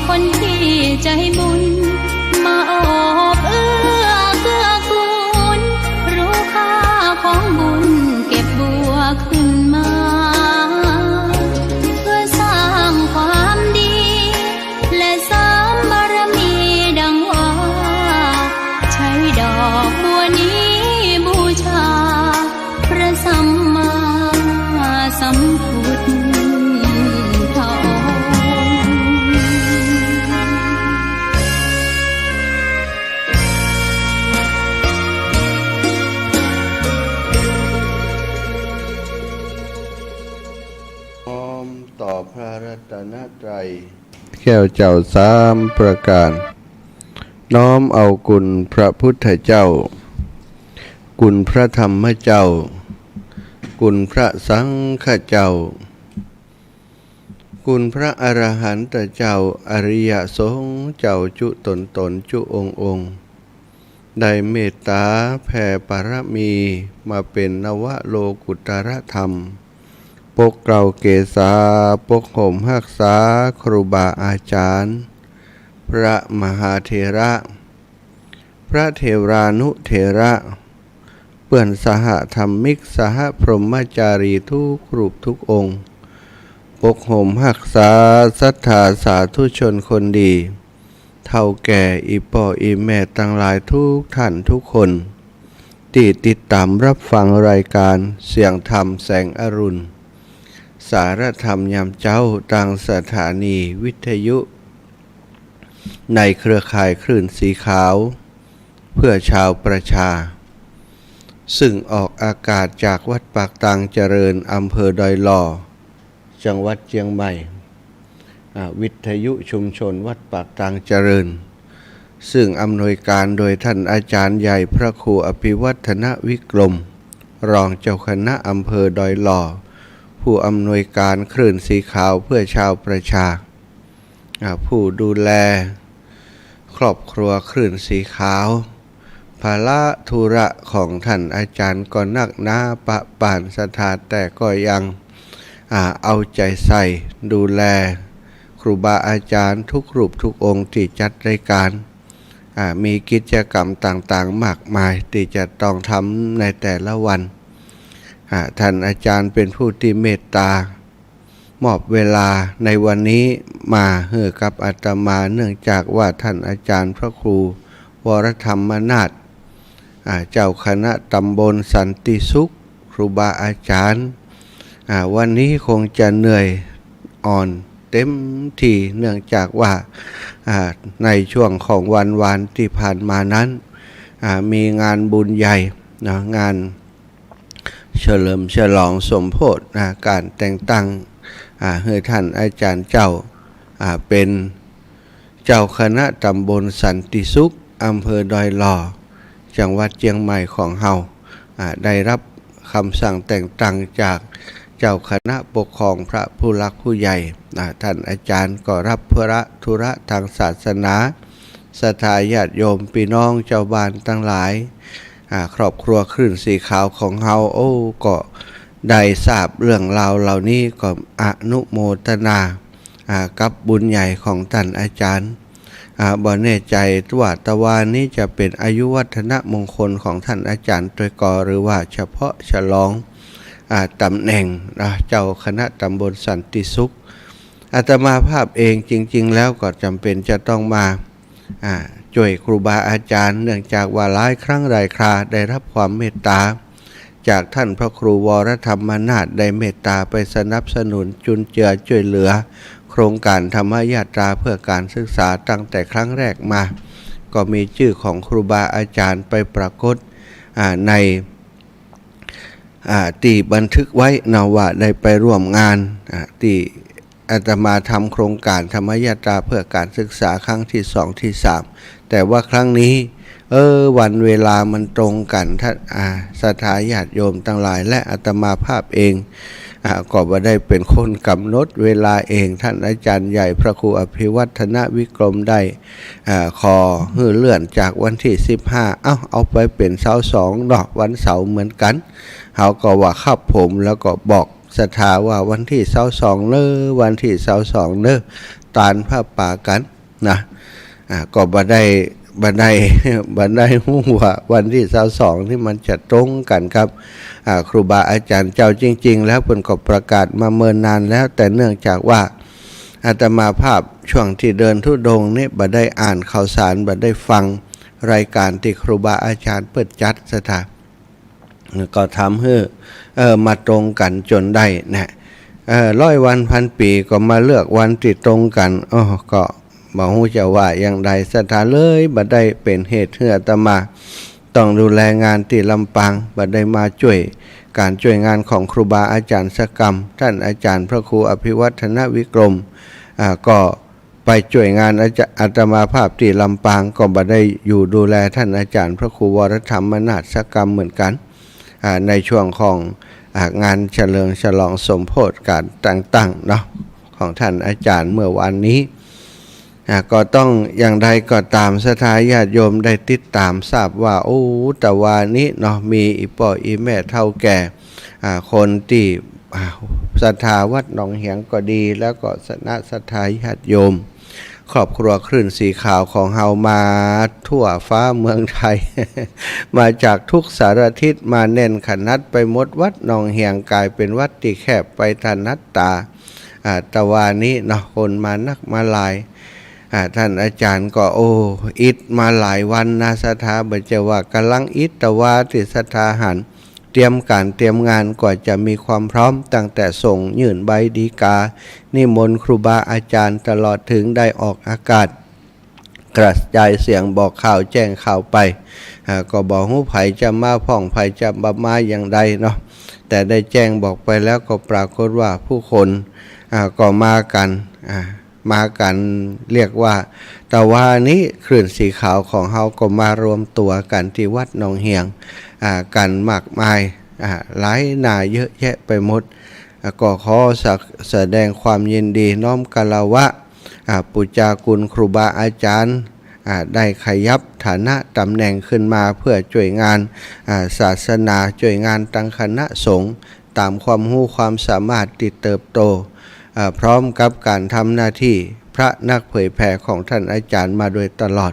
คนที่ใจบุญมาโอบเอื้อเกื้อกูลรู้ค่าของบุญเก็บบัวขึ้นมาเพื่อสร้างความดีและสร้างบารมีดังว่าใช้ดอกบัวนี้บูชาพระสัมมาสัมพุทธต่อพระรัตนตรัยแก้วเจ้าสามประการน้อมเอาคุณพระพุทธเจ้าคุณพระธรรมเจ้าคุณพระสังฆเจ้าคุณพระอรหันตเจ้าอริยสงฆ์เจ้าจุตนจุองค์ได้เมตตาแผ่ปรมีมาเป็นนวโลกุตรธรรมปกเกลาเกษาปกห่มหักษาครูบาอาจารย์พระมหาเถระพระเทรานุเถระเปื่อนสหธรรมิกสหพรหมจารีทุกรูปทุกองค์ปกห่มหักษาศรัทธาสาธุชนคนดีเท่าแก่อีป่ออีแม่ตั้งหลายทุกท่านทุกคนที่ติดตามรับฟังรายการเสียงธรรมแสงอรุณสารธรรมยามเจ้าต่างสถานีวิทยุในเครือข่ายคลื่นสีขาวเพื่อชาวประชาซึ่งออกอากาศจากวัดปากตังเจริญอำเภอดอยหล่อจังหวัดเชียงใหม่วิทยุชุมชนวัดปากตังเจริญซึ่งอำนวยการโดยท่านอาจารย์ใหญ่พระครูอภิวัฒนวิกรมรองเจ้าคณะอำเภอดอยหล่อผู้อำนวยการคลื่นสีขาวเพื่อชาวประชาผู้ดูแลครอบครัวคลื่นสีขาวภาระธุระของท่านอาจารย์ก็นักหนาปะป่านสถานแต่ก็ยังเอาใจใส่ดูแลครูบาอาจารย์ทุกรูปทุกองค์ที่จัดรายการมีกิจกรรมต่างๆมากมายที่จะต้องทำในแต่ละวันท่านอาจารย์เป็นผู้ที่เมตตามอบเวลาในวันนี้มาให้กับอาตมาเนื่องจากว่าท่านอาจารย์พระครูวรธรรมนาถเจ้าคณะตำบลสันติสุขครูบาอาจารย์วันนี้คงจะเหนื่อยอ่อนเต็มที่เนื่องจากว่าในช่วงของวันที่ผ่านมานั้นมีงานบุญใหญ่งานเฉลิมฉลองสมโภชการแต่งตั้งให้ท่านอาจารย์เจ้าเป็นเจ้าคณะตำบลสันติสุขอำเภอดอยหล่อจังหวัดเชียงใหม่ของเฮาได้รับคำสั่งแต่งตั้งจากเจ้าคณะปกครองพระผู้หลักผู้ใหญ่ท่านอาจารย์ก็รับภาระธุระทางศาสนาศรัทธาญาติโยมพี่น้องเจ้าบ้านทั้งหลายครอบครัวคลื่นสีขาวของเฮาก็ได้ทราบเรื่องราวเหล่านี้ก็อนุโมทนากับบุญใหญ่ของท่านอาจารย์บ่แน่ใจว่าตะวันนี้จะเป็นอายุวัฒนมงคลของท่านอาจารย์โดยก่อหรือว่าเฉพาะฉลองตำแหน่งเจ้าคณะตำบลสันติสุขอาตมาภาพเองจริงๆแล้วก็จำเป็นจะต้องมาช่วยครูบาอาจารย์เนื่องจากว่าหลายครั้งหลายคราได้รับความเมตตาจากท่านพระครูวรธรรมนาถได้เมตตาไปสนับสนุนจุนเจือช่วยเหลือโครงการธรรมยาตราเพื่อการศึกษาตั้งแต่ครั้งแรกมาก็มีชื่อของครูบาอาจารย์ไปปรากฏในที่บันทึกไว้ว่าได้ไปร่วมงานที่อาตมาทำโครงการธรรมยาตราเพื่อการศึกษาครั้งที่2ที่3แต่ว่าครั้งนี้วันเวลามันตรงกันท่านศรัทธาญาติโยมทั้งหลายและอาตมาภาพเองก็บ่ได้เป็นคนกำหนดเวลาเองท่านอาจารย์ใหญ่พระครูอภิวัฒนวิกรมได้ขอให้เลื่อนจากวันที่15เอาไปเป็นเสาร์2วันเสาร์เหมือนกันเขาก็ว่าครับผมแล้วก็บอกศรัทธาว่าวันที่เสาร์2วันที่เสาร์2 ตานผ้าป่ากันนะก็บันไดหู้ว่าวันที่22ที่มันจะตรงกันครับครูบาอาจารย์เจ้าจริงๆแล้วเพิ่นก็ประกาศมาเมินนานแล้วแต่เนื่องจากว่าอาตมาภาพช่วงที่เดินธุดงค์นี่บ่ได้อ่านข่าวสารบ่ได้ฟังรายการที่ครูบาอาจารย์เปิดจัดสถานก็ทำให้มาตรงกันจนได้นะ100 วันพันปีก็มาเลือกวันที่ตรงกันก็บ่ฮู้จะว่าอย่างใดสถานเลยบ่ได้เป็นเหตุให้อาตมาต้องดูแลงานที่ลำปางบ่ได้มาช่วยงานของครูบาอาจารย์สกรรมท่านอาจารย์พระครูอภิวัฒนวิกรมก็ไปช่วยงานอาตมาภาพที่ลำปางก็บ่ได้อยู่ดูแลท่านอาจารย์พระครูวรธรรมนาถสกรรมเหมือนกันในช่วงของงานเฉลิมฉลองสมโภชการต่างๆเนาะของท่านอาจารย์เมื่อวันนี้ก็ต้องอย่างใดก็ตามศรัทธาญาติโยมได้ติดตามทราบว่าแต่ว่านี้เนาะมีอีพ่ออีแม่เฒ่าแก่คนที่ศรัทธาวัดหนองเหียงก็ดีแล้วก็ศรัทธาญาติโยมครอบครัวคลื่นสีขาวของเฮามาทั่วฟ้าเมืองไทย มาจากทุกสารทิศมาแน่นขนัดไปหมดวัดหนองเหียงกลายเป็นวัดที่แคบไปทานัดตาตะวันนี้เนาะคนมานักมาหลายท่านอาจารย์ก็อิดมาหลายวันนะศรัทธาบ่จะว่ากำลังอิดแต่ว่าที่ศรัทธาหันเตรียมงานกว่าจะมีความพร้อมตั้งแต่ส่งยื่นใบดีกานิมนต์ครูบาอาจารย์ตลอดถึงได้ออกอากาศกระจายเสียงบอกข่าวแจ้งข่าวไปก็บอกฮู้ไผจะมาพ่องไผจะมาอย่างใดเนาะแต่ได้แจ้งบอกไปแล้วก็ปรากฏว่าผู้คนก็มากันเรียกว่าแต่ว่านี้คลื่นสีขาวของเฮาก็มารวมตัวกันที่วัดหนองเหียงกันมากมายหลายหน้าเยอะแยะไปหมดก็ขอแสดงความยินดีน้อมกะลาวะปุจจาคุณครูบาอาจารย์ได้ขยับฐานะตำแหน่งขึ้นมาเพื่อช่วยงานศาสนาช่วยงานตั้งคณะสงฆ์ตามความรู้ความสามารถที่เติบโตพร้อมกับการทำหน้าที่พระนักเผยแผ่ของท่านอาจารย์มาโดยตลอด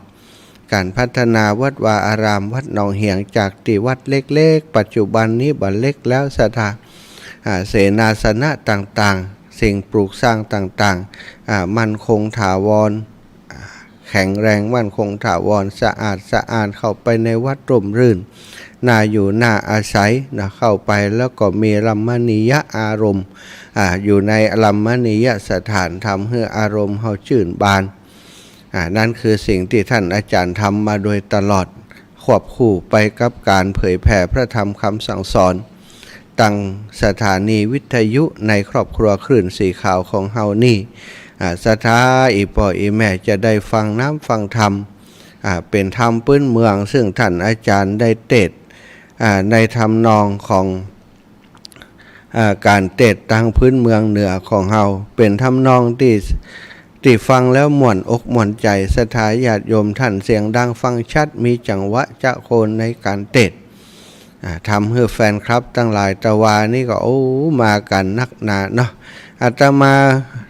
การพัฒนาวัดวาอารามวัดหนองเหียงจากที่วัดเล็กๆปัจจุบันนี้บ่เล็กแล้วศรัทธาเสนาสนะต่างๆสิ่งปลูกสร้างต่างๆมั่นคงถาวรแข็งแรงมั่นคงถาวรสะอาดเข้าไปในวัดร่มรื่นน่าอยู่น่าอาศัยนะเข้าไปแล้วก็มีรัมมณียอารมณ์อยู่ในรัมมณียสถานทำให้อารมณ์เฮาชื่นบานนั่นคือสิ่งที่ท่านอาจารย์ทำมาโดยตลอดควบคู่ไปกับการเผยแผ่พระธรรมคำสั่งสอนตั้งสถานีวิทยุในครอบครัวคลื่นสีขาวของเฮานี่ศรัทธาอีพ่ออีแม่จะได้ฟังน้ำฟังธรรมเป็นธรรมพื้นเมืองซึ่งท่านอาจารย์ได้เทศในทำนองของการเทศทางพื้นเมืองเหนือของเฮาเป็นทำนองที่ฟังแล้วม่วนอกม่วนใจศรัทธาญาติโยมท่านเสียงดังฟังชัดมีจังหวะจะโคนในการเทศทำให้แฟนคลับตั้งหลายตะวานี่ก็มากันนักหนาเนาะอาตมา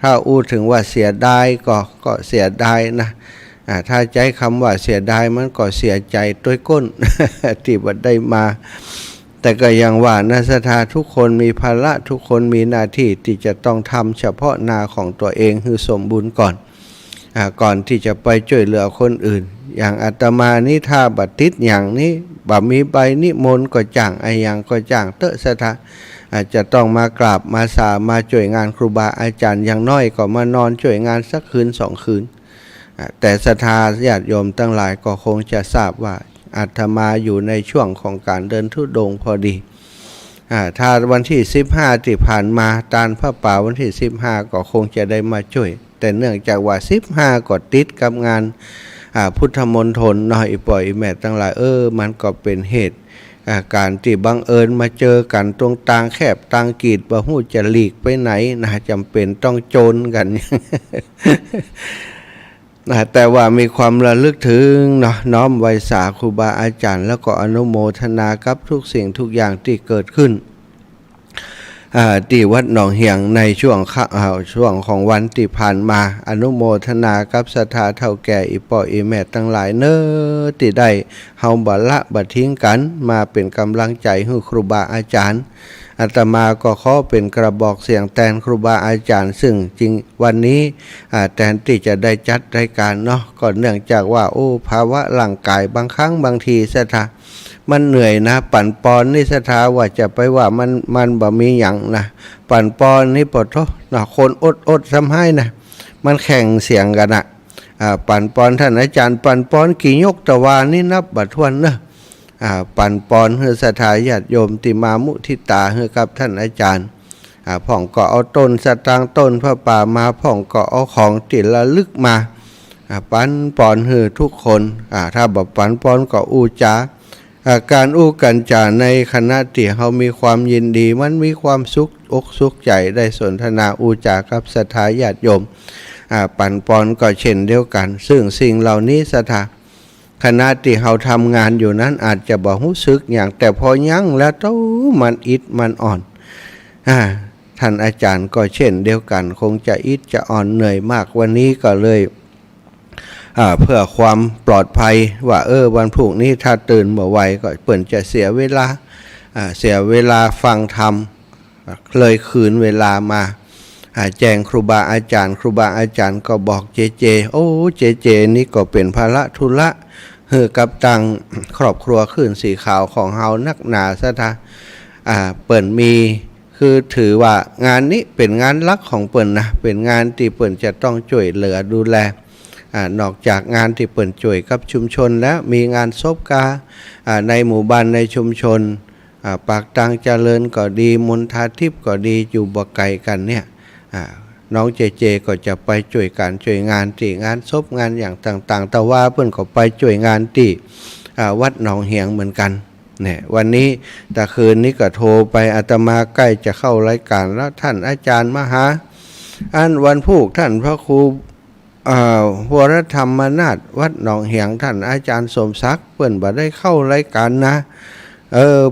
ถ้าถึงว่าเสียดายก็เสียดายนะถ้าใจคำว่าเสียดายมันก็เสียใจด้วยก้น ที่บัดได้มาแต่ก็ยังว่านักศรัทธาทุกคนมีภาระทุกคนมีหน้าที่ที่จะต้องทำเฉพาะหน้าของตัวเองให้สมบูรณ์ก่อนที่จะไปช่วยเหลือคนอื่นอย่างอาตมานี่ถ้าบัดติดอย่างนี้บ่มีใบนิมนต์ก็จ้างไอ้อย่างก็จ้างเตอะศรัทธาอาจจะต้องมากราบมามาช่วยงานครูบาอาจารย์อย่างน้อยก็มานอนช่วยงานสักคืน2 คืนแต่ศรัทธาญาติโยมทั้งหลายก็คงจะทราบว่าอาตมาอยู่ในช่วงของการเดินธุดงค์พอดีถ้าวันที่15ที่ผ่านมาตานพระป่าวันที่15ก็คงจะได้มาช่วยแต่เนื่องจากว่า15ก็ติดกับงานพุทธมณฑลน้อยปล่อยแม่ทั้งหลายมันก็เป็นเหตุการที่บังเอิญมาเจอกันตรงต่างแคบต่างกีดบ่ฮู้จะหลีกไปไหนนะจำเป็นต้องโจรกัน แต่ว่ามีความระลึกถึงน้อมไว้สาครูบาอาจารย์แล้วก็อนุโมทนากับทุกสิ่งทุกอย่างที่เกิดขึ้น ที่วัดหนองเหียงในช่วงของวันที่ผ่านมาอนุโมทนากับศรัทธาเฒ่าแก่อีป่ออีแม่ทั้งหลายเน้อที่ได้เฮาบ่ละบ่ทิ้งกันมาเป็นกำลังใจให้ครูบาอาจารย์อาตมาก็ขอเป็นกระบอกเสียงแทนครูบาอาจารย์ซึ่งจริงวันนี้แทนที่จะได้จัดรายการเนาะก็เนื่องจากว่าภาวะร่างกายบางครั้งบางทีศรัทธามันเหนื่อยนะปั่นปอนนี่ศรัทธาว่าจะไปว่ามันบ่มีหยังนะปั่นปอนนี่ปะโทนะคนอดซ้ำให้นะมันแข่งเสียงกันนะปั่นปอนท่านอาจารย์ปั่นปอนกี่ยกตะวานี่นับบัดทวนนะปั่นปอนเฮือศรัทธาญาติโยมติมามุทิตาเฮือกับท่านอาจารย์พ่องก็เอาต้นสตางค์ต้นพระป่ามาพ่องก็เอาของติดระลึกมาปั่นปอนเฮือทุกคนถ้าบ่ปั่นปอนก็อูจาการอู้กันจาในคณะที่เขามีความยินดีมันมีความสุขอกสุขใจได้สนทนาอูจากับศรัทธาญาติโยมปั่นปอนก็เช่นเดียวกันซึ่งสิ่งเหล่านี้ศรัทธาคณะที่เขาทำงานอยู่นั้นอาจจะบอกรู้สึกอย่างแต่พอยั้งแล้วมันอิดมันอ่อนท่านอาจารย์ก็เช่นเดียวกันคงจะอิดจะอ่อนเหนื่อยมากวันนี้ก็เลยเพื่อความปลอดภัยว่าวันพรุ่งนี้ถ้าตื่นเมื่อไหวก็เปิ่นจะเสียเวลาฟังธรรมเลยคืนเวลามาแจ้งครูบาอาจารย์ก็บอกเจนี่ก็เป็นภาระธุระเฮือกับตังครอบครัวขึ้นสีขาวของเฮานักหนาซะท่าเปิ่นมีคือถือว่างานนี้เป็นงานหลักของเปิ่นนะเป็นงานที่เปิ่นจะต้องช่วยเหลือดูแลนอกจากงานที่เปิ่นช่วยกับชุมชนแล้วมีงานศพกาในหมู่บ้านในชุมชนปากตังเจริญก็ดีมณฑาทิพย์ก็ดีอยู่บ่ไกลกันเนี่ยน้องเจก็จะไปช่วยงานที่งานศพงานอย่างต่างๆแต่ว่าเพิ่นก็ไปช่วยงานที่วัดหนองเหียงเหมือนกันเนี่ยวันนี้แต่คืนนี้ก็โทรไปอาตมาใกล้จะเข้ารายการแล้วท่านอาจารย์มาหาวันพุธท่านพระครูวรธรรมนาถวัดหนองเหียงท่านอาจารย์สมศักดิ์เปิ้นบ่ได้เข้ารายการนะ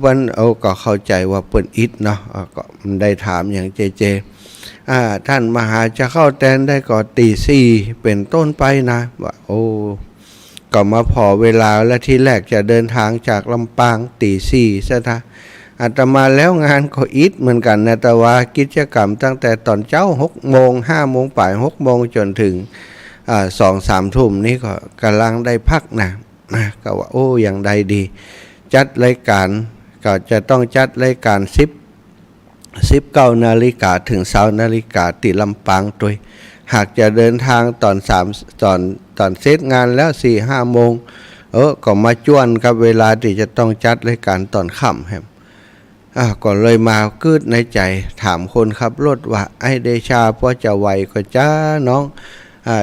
มันก็เข้าใจว่าเปิ้นอิดเนาะก็ได้ถามอย่างเจท่านมหาจะเข้าแทนได้ก็ตีสี่เป็นต้นไปนะว่าก็มาพอเวลาและที่แรกจะเดินทางจากลำปางตีสี่ซะนะอาตมาแล้วงานก็อิดเหมือนกันนะแต่ว่ากิจกรรมตั้งแต่ตอนเช้า6 โมง5 โมงบ่าย6 โมงจนถึง2-3 ทุ่มนี้ก็กำลังได้พักนะก็ว่าอย่างใดดีจัดรายการก็จะต้องจัดรายการ19 นาฬิกาถึง20 นาฬิกาที่ลำปางตัวหากจะเดินทางตอนเสร็จงานแล้ว 4-5 โมงก็มาจ้วนกับเวลาที่จะต้องจัดรายการตอนค่ำแฮมก็เลยมากึดในใจถามคนขับรถว่าไอ้เดชาพอจะไหวก็จ้าน้อง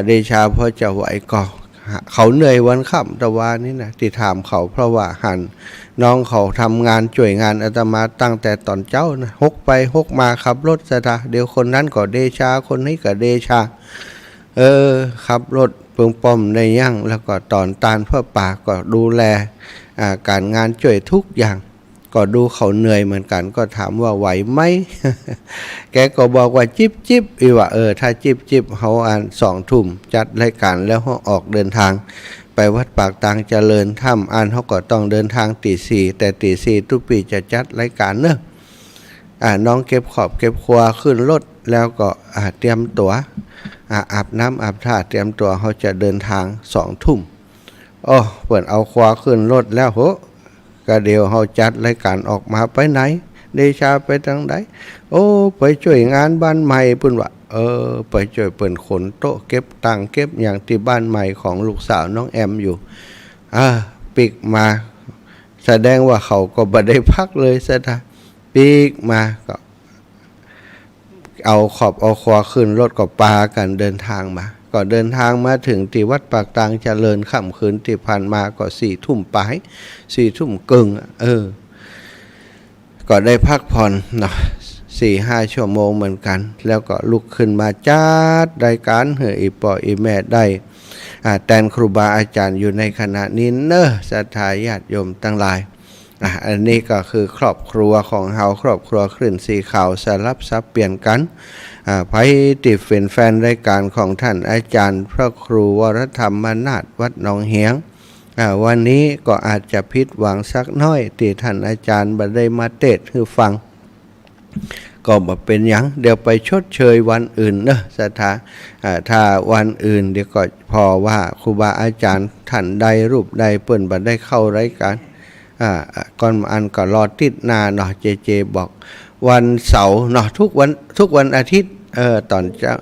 เดชาพอจะไหวก็เขาเหนื่อยวันค่ำตะวันนี่นะที่ถามเขาเพราะว่าน้องเขาทำงานช่วยงานอาตมาตั้งแต่ตอนเจ้านะฮกไปฮกมาขับรถซะท่าเดี๋ยวคนนั้นก็เดชาคนนี้ก็เดชาขับรถเปิงป้อมในยั่งแล้วก็ตอนตาลเพื่อป่าก็ดูแลการงานช่วยทุกอย่างก็ดูเขาเหนื่อยเหมือนกันก็ถามว่าไหวไหม แกก็บอกว่าจิบอีว่าถ้าจิบเขา2 ทุ่มจัดรายการแล้วเขาออกเดินทางไปวัดปากตางเจริญถ้ำเขาก็ต้องเดินทางตี 4แต่ตี 4ทุกปีจะจัดรายการเนอะน้องเก็บขอบเก็บครัวขึ้นรถแล้วก็เตรียมตัวอาบน้ำอาบท่าเตรียมตัวเขาจะเดินทาง2 ทุ่มเปิดเอาครัวขึ้นรถแล้วก็เดี๋ยวเขาจัดรายการออกมาไปไหนเดชาไปทางไหนไปช่วยงานบ้านใหม่เพิ่นว่าไปช่วยเปิ่นขนโต๊ะเก็บตังเก็บอย่างที่บ้านใหม่ของลูกสาวน้องแอมอยู่ปิกมาแสดงว่าเขาก็บ่ได้พักเลยซะท่าปิกมาก็เอาขอบเอาคอขึ้นรถก็ปากันเดินทางมาก็เดินทางมาถึงที่วัดปากตางเจริญค่ำคืนที่ผ่านมาก็4 ทุ่มปลาย4 ทุ่มกึ่งก็ได้พักผ่อนเนาะ4-5 ชั่วโมงเหมือนกันแล้วก็ลุกขึ้นมาจัดรายการเฮอีปออีแม่ได้แทนครูบาอาจารย์อยู่ในขณะนี้เนอะศรัทธาญาติโยมทั้งหลาย อันนี้ก็คือครอบครัวของเฮาครอบครัวคลื่นสีขาวสลับซับเปลี่ยนกันไพ่ติดเป็นแฟนรายการของท่านอาจารย์พระครูวรธรรมนาถวัดหนองเหียงวันนี้ก็อาจจะผิดหวังสักน้อยที่ท่านอาจารย์บ่ได้มาเทศน์ให้ฟังก็บ่เป็นหยังเดี๋ยวไปชดเชยวันอื่นเนอะสถาถ้าวันอื่นเดี๋ยวก็พอว่าครูบาอาจารย์ท่านใดรูปใดเปิ้นบ่ได้เข้ารายการก่อนอันก็รอติดหน้าเนาะเจบอกวันเสาร์เนาะทุกวันอาทิตย์ตอนเช้า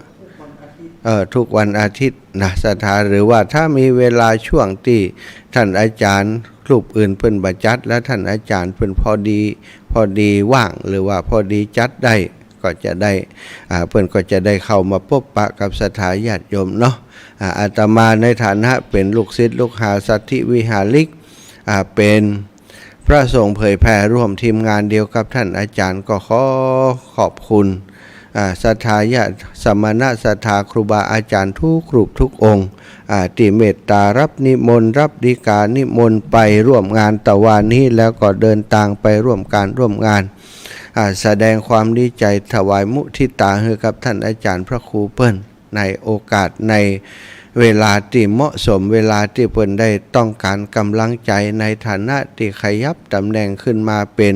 ทุกวันอาทิตย์นะสถาหรือว่าถ้ามีเวลาช่วงที่ท่านอาจารย์รูปอื่นเพิ่นบ่จัดแล้วท่านอาจารย์เพิ่นพอดีว่างหรือว่าพอดีจัดได้ก็จะได้เพิ่นก็จะได้เข้ามาพบปะกับสถาญาติโยมเนาะอาตมาในฐานะเป็นลูกศิษย์ลูกหาสัทธิวิหาริกเป็นพระสงฆ์เผยแผ่ร่วมทีมงานเดียวกับท่านอาจารย์ก็ขอบคุณศรัทธาญาติสมณะศรัทธาครูบาอาจารย์ทุกรูปทุกองค์ที่เมตตารับนิมนต์รับดีกานิมนต์ไปร่วมงานตะวันนี้แล้วก็เดินทางไปร่วมงานแสดงความดีใจถวายมุทิตาให้กับท่านอาจารย์พระครูเปิ้ลในโอกาสในเวลาที่เหมาะสมเวลาที่เปิ้ลได้ต้องการกำลังใจในฐานะที่ขยับตำแหน่งขึ้นมาเป็น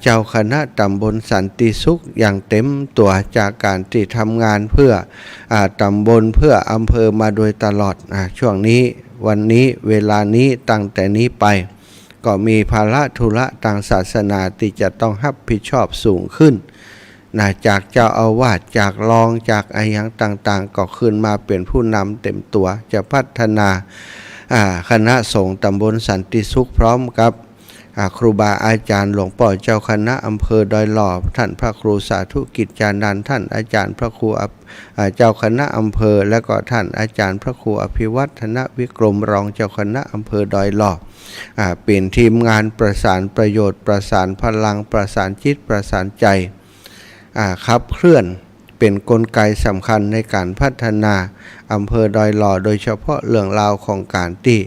เจ้าคณะตำบลสันติสุขอย่างเต็มตัวจากการที่ทำงานเพื่อตำบลเพื่ออำเภอมาโดยตลอดช่วงนี้วันนี้เวลานี้ตั้งแต่นี้ไปก็มีภาระธุระทางศาสนาที่จะต้องรับผิดชอบสูงขึ้นจากเจ้าอาวาสจากรองจากอะไรอย่างต่างๆก็ขึ้นมาเป็นผู้นำเต็มตัวจะพัฒนาคณะสงฆ์ตำบลสันติสุขพร้อมกับครูบาอาจารย์หลวงพ่อเจ้าคณะอำเภอดอยหล่อท่านพระครูสาธุกิจจานันท์ท่านอาจารย์พระครูเจ้าคณะอำเภอและก็ท่านอาจารย์พระครูอภิวัฒนวิกรมรองเจ้าคณะอำเภอดอยหล่อเป็นทีมงานประสานประโยชน์ประสานพลังประสานจิตประสานใจขับเคลื่อนเป็นกลไกสำคัญในการพัฒนาอำเภอดอยหล่อโดยเฉพาะเรื่องราวของการที่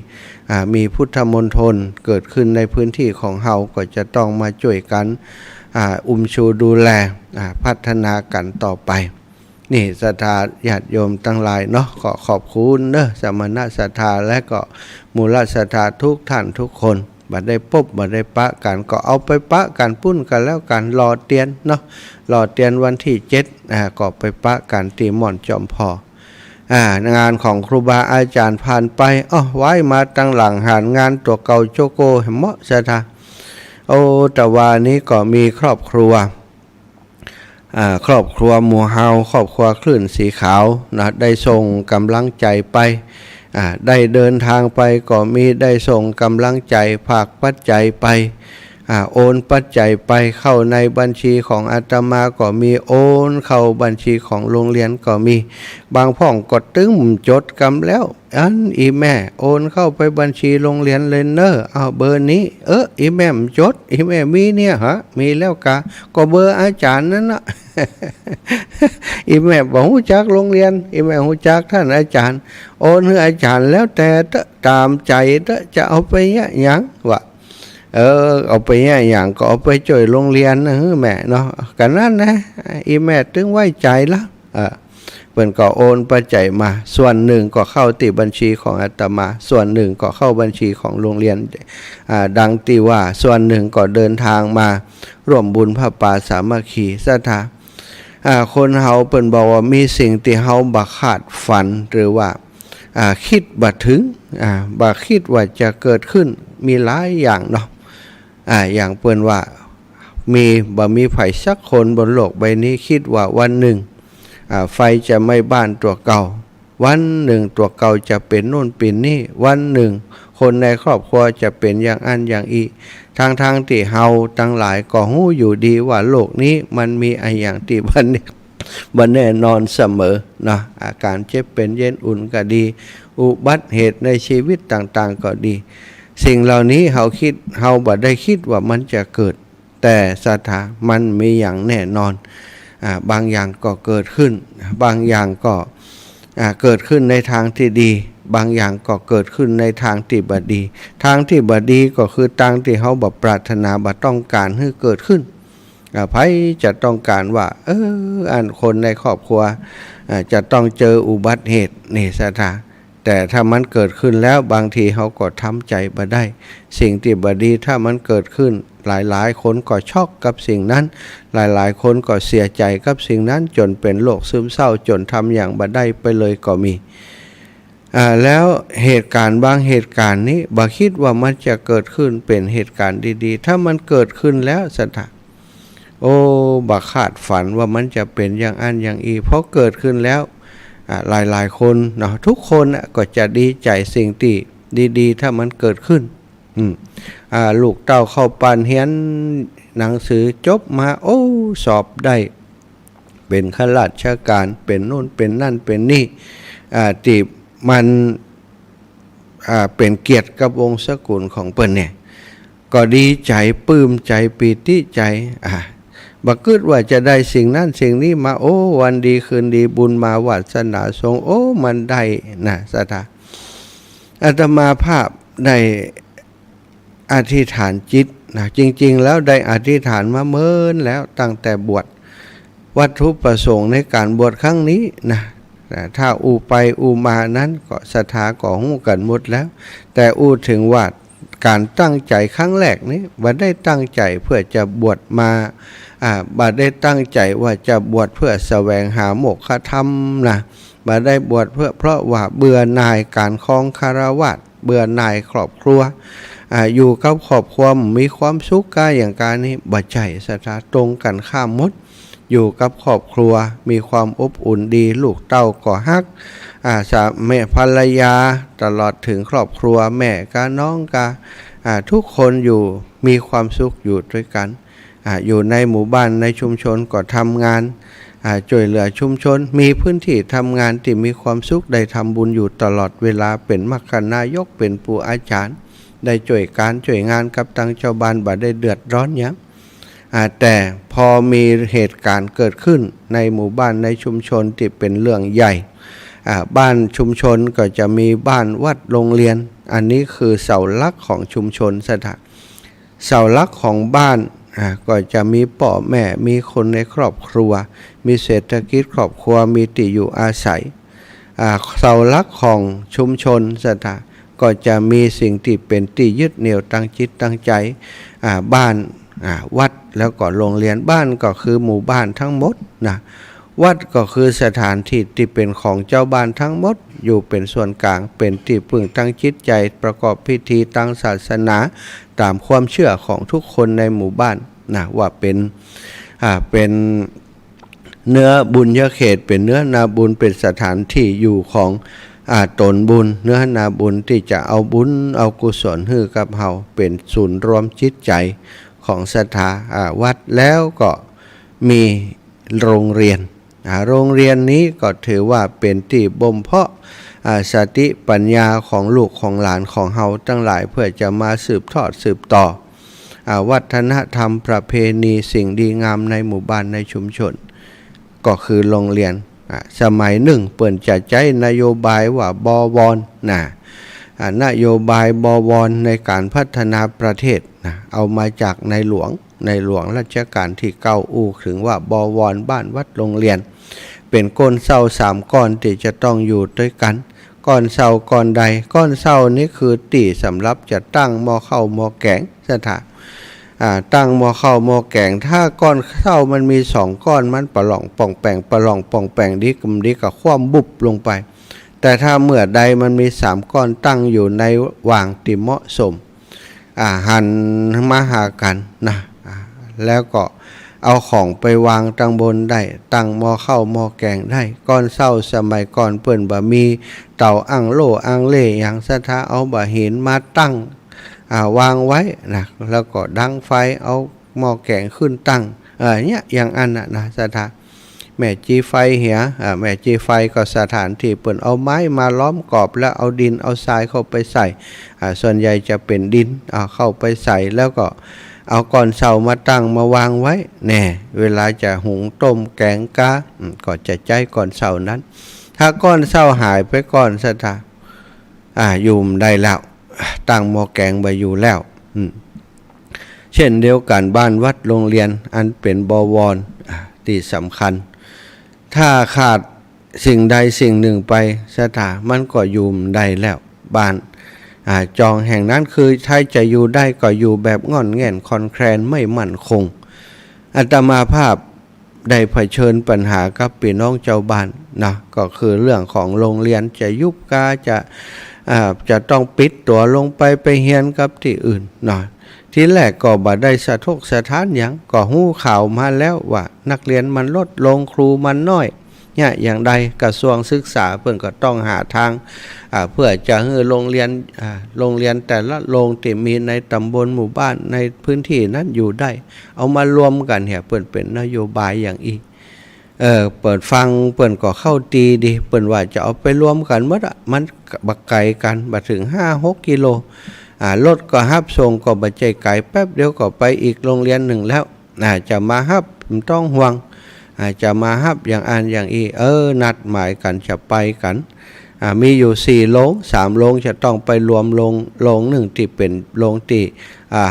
มีพุทธมณฑลเกิดขึ้นในพื้นที่ของเฮาก็จะต้องมาช่วยกันชูดูแลพัฒนากันต่อไปนี่ศรัทธาญาติโยมทั้งหลายเนาะขอขอบคุณเนอะสมณะศรัทธาและก็มูลศรัทธาทุกท่านทุกคนบัดได้พบบัดได้ปะกันก็เอาไปปะกันปุ้นกันแล้วกันรอเตียนเนาะรอเตียนวันที่7ก็ไปปะกันที่ม่อนจอมพองานของครูบาอาจารย์ผ่านไปไว้มาตั้งหลังหางานตัวเก่าโจโกเหมาะสะทาแต่ว่านี้ก็มีครอบครัวหมู่เฮาครอบครัวคลื่นสีขาวนะได้ส่งกำลังใจไปได้เดินทางไปก็มีได้ส่งกำลังใจฝากปัจจัยไปโอนปัจจัยไปเข้าในบัญชีของอาตมาก็มีโอนเข้าบัญชีของโรงเรียนก็มีบางพ่องก็ตึ้งจดกำแล้วอีแม่โอนเข้าไปบัญชีโรงเรียนเลยเนอะเบอร์นี้อีแม่จดอีแม่มีเนี่ยมีแล้วก็เบอร์อาจารย์นั่นนะ อีแม่บอกฮู้จักโรงเรียนอีแม่ฮู้จักท่านอาจารย์โอนให้อาจารย์แล้วแต่ตามใจจะเอาไปหยังวะเอาไปอย่างก็เอาไปช่วยโรงเรียนนะแม่เนาะกันนั้นนะอีแม่ถึงไว้ใจละเพิ่นก็โอนปัจจัยมาส่วนหนึ่งก็เข้าติบัญชีของอาตมาส่วนหนึ่งก็เข้าบัญชีของโรงเรียนดังที่ว่าส่วนหนึ่งก็เดินทางมาร่วมบุญพระป่าสามัคคีศรัทธาคนเฮาเปิ้นบอกว่ามีสิ่งที่เฮาบ่คาดฝันหรือว่าคิดบ่ถึงบ่คิดว่าจะเกิดขึ้นมีหลายอย่างเนาะอย่างเปิ้นว่ามีไผสักคนบนโลกใบนี้คิดว่าวันหนึ่งไฟจะไหม้บ้านตัวเก่าวันหนึ่งตัวเก่าจะเป็นโน่นเป็นนี่วันหนึ่งคนในครอบครัวจะเป็นอย่างอันอย่างอีทางที่เฮาทั้งหลายก็ฮู้อยู่ดีว่าโลกนี้มันมีอะไรอย่างที่บันแน่นอนเสมอนะอาการเจ็บเป็นเย็นอุ่นก็ดีอุบัติเหตุในชีวิตต่างๆก็ดีสิ่งเหล่านี้เฮาบ่ได้คิดว่ามันจะเกิดแต่ศรัทธามันมีอย่างแน่นอนบางอย่างก็เกิดขึ้นบางอย่างก็เกิดขึ้นในทางที่ดี บางอย่างก็เกิดขึ้นในทางที่บดีทางที่บดีก็คือทางที่เขาบ่ปรารถนาบ่ต้องการให้เกิดขึ้นไผจะต้องการว่าอันคนในครอบครัวจะต้องเจออุบัติเหตุนี่สถาแต่ถ้ามันเกิดขึ้นแล้วบางทีเขาก็ทำใจบ่ได้สิ่งที่บ่ดีถ้ามันเกิดขึ้นหลายๆคนก็ช็อกกับสิ่งนั้นหลายๆคนก็เสียใจกับสิ่งนั้นจนเป็นโรคซึมเศร้าจนทำอย่างบ่ได้ไปเลยก็มีแล้วเหตุการณ์บางเหตุการณ์นี้บ่คิดว่ามันจะเกิดขึ้นเป็นเหตุการณ์ดีๆถ้ามันเกิดขึ้นแล้วสถาบ่คาดฝันว่ามันจะเป็นอย่างอันอย่างอีเพราะเกิดขึ้นแล้วหลายๆคนเนาะทุกคนก็จะดีใจสิ่งที่ดีๆถ้ามันเกิดขึ้นลูกเต้าเข้าปานเรียนหนังสือจบมาสอบได้เป็นข้าราชการเป็นโน่นเป็นนั่นเป็นนี่ที่มันเป็นเกียรติกับวงศ์สกุลของเปิ้นเนี่ยก็ดีใจปลื้มใจปีติใจบักกึดว่าจะได้สิ่งนั้นสิ่งนี้มาวันดีคืนดีบุญมาวาสนาทรงมันได้นะสถาอาตมาภาพได้อธิษฐานจิตนะจริงๆแล้วได้อธิษฐานมาเมินแล้วตั้งแต่บวชวัตถุประสงค์ในการบวชครั้งนี้นะถ้าไปมานั้นก็ศรัทธาก็ฮู้กันหมดแล้วแต่ถึงว่าการตั้งใจครั้งแรกนี้บ่ได้ตั้งใจเพื่อจะบวชมาบ่ได้ตั้งใจว่าจะบวชเพื่อแสวงหาโมกขธรรมนะบ่ได้บวชเพราะว่าเบื่อหน่ายการครองคฤหัสถ์เบื่อหน่ายครอบครัวอยู่กับครอบครัวมีความสุขกายอย่างการนี้บ่ใช่ศรัทธาตรงกันข้ามหมดอยู่กับครอบครัวมีความอบอุ่นดีลูกเต้าก็ฮักแม่ภรรยาตลอดถึงครอบครัวแม่กับน้องกับทุกคนอยู่มีความสุขอยู่ด้วยกันอยู่ในหมู่บ้านในชุมชนก็ทำงานช่วยเหลือชุมชนมีพื้นที่ทำงานที่มีความสุขได้ทำบุญอยู่ตลอดเวลาเป็นมรรคนายกเป็นผู้อาจารย์ได้ช่วยการช่วยงานกับทางชาวบ้านบ่ได้เดือดร้อนหยังแต่พอมีเหตุการณ์เกิดขึ้นในหมู่บ้านในชุมชนที่เป็นเรื่องใหญ่บ้านชุมชนก็จะมีบ้านวัดโรงเรียนอันนี้คือเสาหลักของชุมชนสถานเสาหลักของบ้านก็จะมีพ่อแม่มีคนในครอบครัวมีเศรษฐกิจครอบครัวมีที่อยู่อาศัยเสาหลักของชุมชนสถานก็จะมีสิ่งที่เป็นที่ยึดเหนี่ยวตั้งจิตตั้งใจบ้านวัดแล้วก็โรงเรียนบ้านก็คือหมู่บ้านทั้งหมดนะวัดก็คือสถานที่ที่เป็นของเจ้าบ้านทั้งหมดอยู่เป็นส่วนกลางเป็นที่พึ่งตั้งจิตใจประกอบพิธีทางศาสนาตามความเชื่อของทุกคนในหมู่บ้านนะว่าเป็นเนื้อบุญเขตเป็นเนื้อนาบุญเป็นสถานที่อยู่ของตนบุญเนื้อนาบุญที่จะเอาบุญเอากุศลให้กับเฮาเป็นศูนย์รวมจิตใจของศรัทธาวัดแล้วก็มีโรงเรียนโรงเรียนนี้ก็ถือว่าเป็นที่บ่มเพาะสติปัญญาของลูกของหลานของเฮาทั้งหลายเพื่อจะมาสืบทอดสืบต่อวัฒนธรรมประเพณีสิ่งดีงามในหมู่บ้านในชุมชนก็คือโรงเรียนสมัยหนึ่งเปิ่นจะใจนโยบายว่าบวรนโยบายบวรในการพัฒนาประเทศเอามาจากในหลวงรัชกาลที่9ถึงว่าบวรบ้านวัดโรงเรียนเป็นก้นเสา3ก้อนที่จะต้องอยู่ด้วยกันก้อนเสาก้อนใดก้อนเสานี้คือตีสำหรับจะตั้งหม้อข้าวหม้อแกงสถานตั้งหม้อข้าวหม้อแกงถ้าก้อนเสามันมี2ก้อนมันปะหล่องป่องแปงปะหล่องป่องแปงดีกำดีกับคว่ำบุบลงไปแต่ถ้าเมื่อใดมันมี3ก้อนตั้งอยู่ในวางที่เหมาะสมหันมาหากันนะแล้วก็เอาของไปวางตั้งบนได้ตั้งหม้อข้าวหม้อแกงได้ก้อนเสาสมัยก่อนเปิ้นบ่มีเตาอั้งโล่อั้งเล่อย่างศรัทธาเอาบ่หินมาตั้งวางไว้นะแล้วก็ดังไฟเอาหม้อแกงขึ้นตั้งเนี่ยอย่างอันนะศรัทธาแม่จีไฟเหียแม่จีไฟก็สถานที่เปิ้นเอาไม้มาล้อมกรอบแล้วเอาดินเอาทรายเข้าไปใส่ส่วนใหญ่จะเป็นดินเอาเข้าไปใส่แล้วก็เอาก้อนเสามาตั้งมาวางไว้แน่เวลาจะหุงต้มแกงกาก็จะใจก้อนเสานั้นถ้าก้อนเสาหายไปก้อนศรัทธา อยู่ได้แล้วตั้งหม้อแกงไปอยู่แล้วเช่นเดียวกันบ้านวัดโรงเรียนอันเป็นบวรที่สำคัญถ้าขาดสิ่งใดสิ่งหนึ่งไปสถามันก็อยู่ได้แล้วบ้านจองแห่งนั้นคือถ้าจะอยู่ได้ก็อยู่แบบง่อนแง่นคอนแคลนไม่มั่นคงอาตมาภาพได้เผชิญปัญหากับพี่น้องเจ้าบ้านนะก็คือเรื่องของโรงเรียนจะยุบกาจะต้องปิดตัวลงไปเฮียนกับที่อื่นนะที่แรกก็บ่ได้สะทกสะท้านอย่างก็หู้ข่าวมาแล้วว่านักเรียนมันลดลงครูมันน้อยเนี่ยอย่างใดกระทรวงศึกษาเพิ่นก็ต้องหาทางเพื่อจะให้โรงเรียนแต่ละโรงที่มีในตำบลหมู่บ้านในพื้นที่นั้นอยู่ได้เอามารวมกันเนี่ยเพิ่นเป็นนโยบายอย่างอีกเปิดฟังเปิ้นก็เข้าตีดีเปิ้นว่าจะเอาไปรวมกันหมดมันบักไกลกันบ่ถึง 5-6 กิโลรถก็ฮับส่งก็บ่ใจไกลแป๊บเดียวก็ไปอีกโรงเรียนหนึ่งแล้วจะมาฮับต้องห่วงจะมาฮับอย่างอันอย่างอีนัดหมายกันจะไปกันมีอยู่4โรง3โรงจะต้องไปรวมโรงหนึ่งที่เป็นโรงที่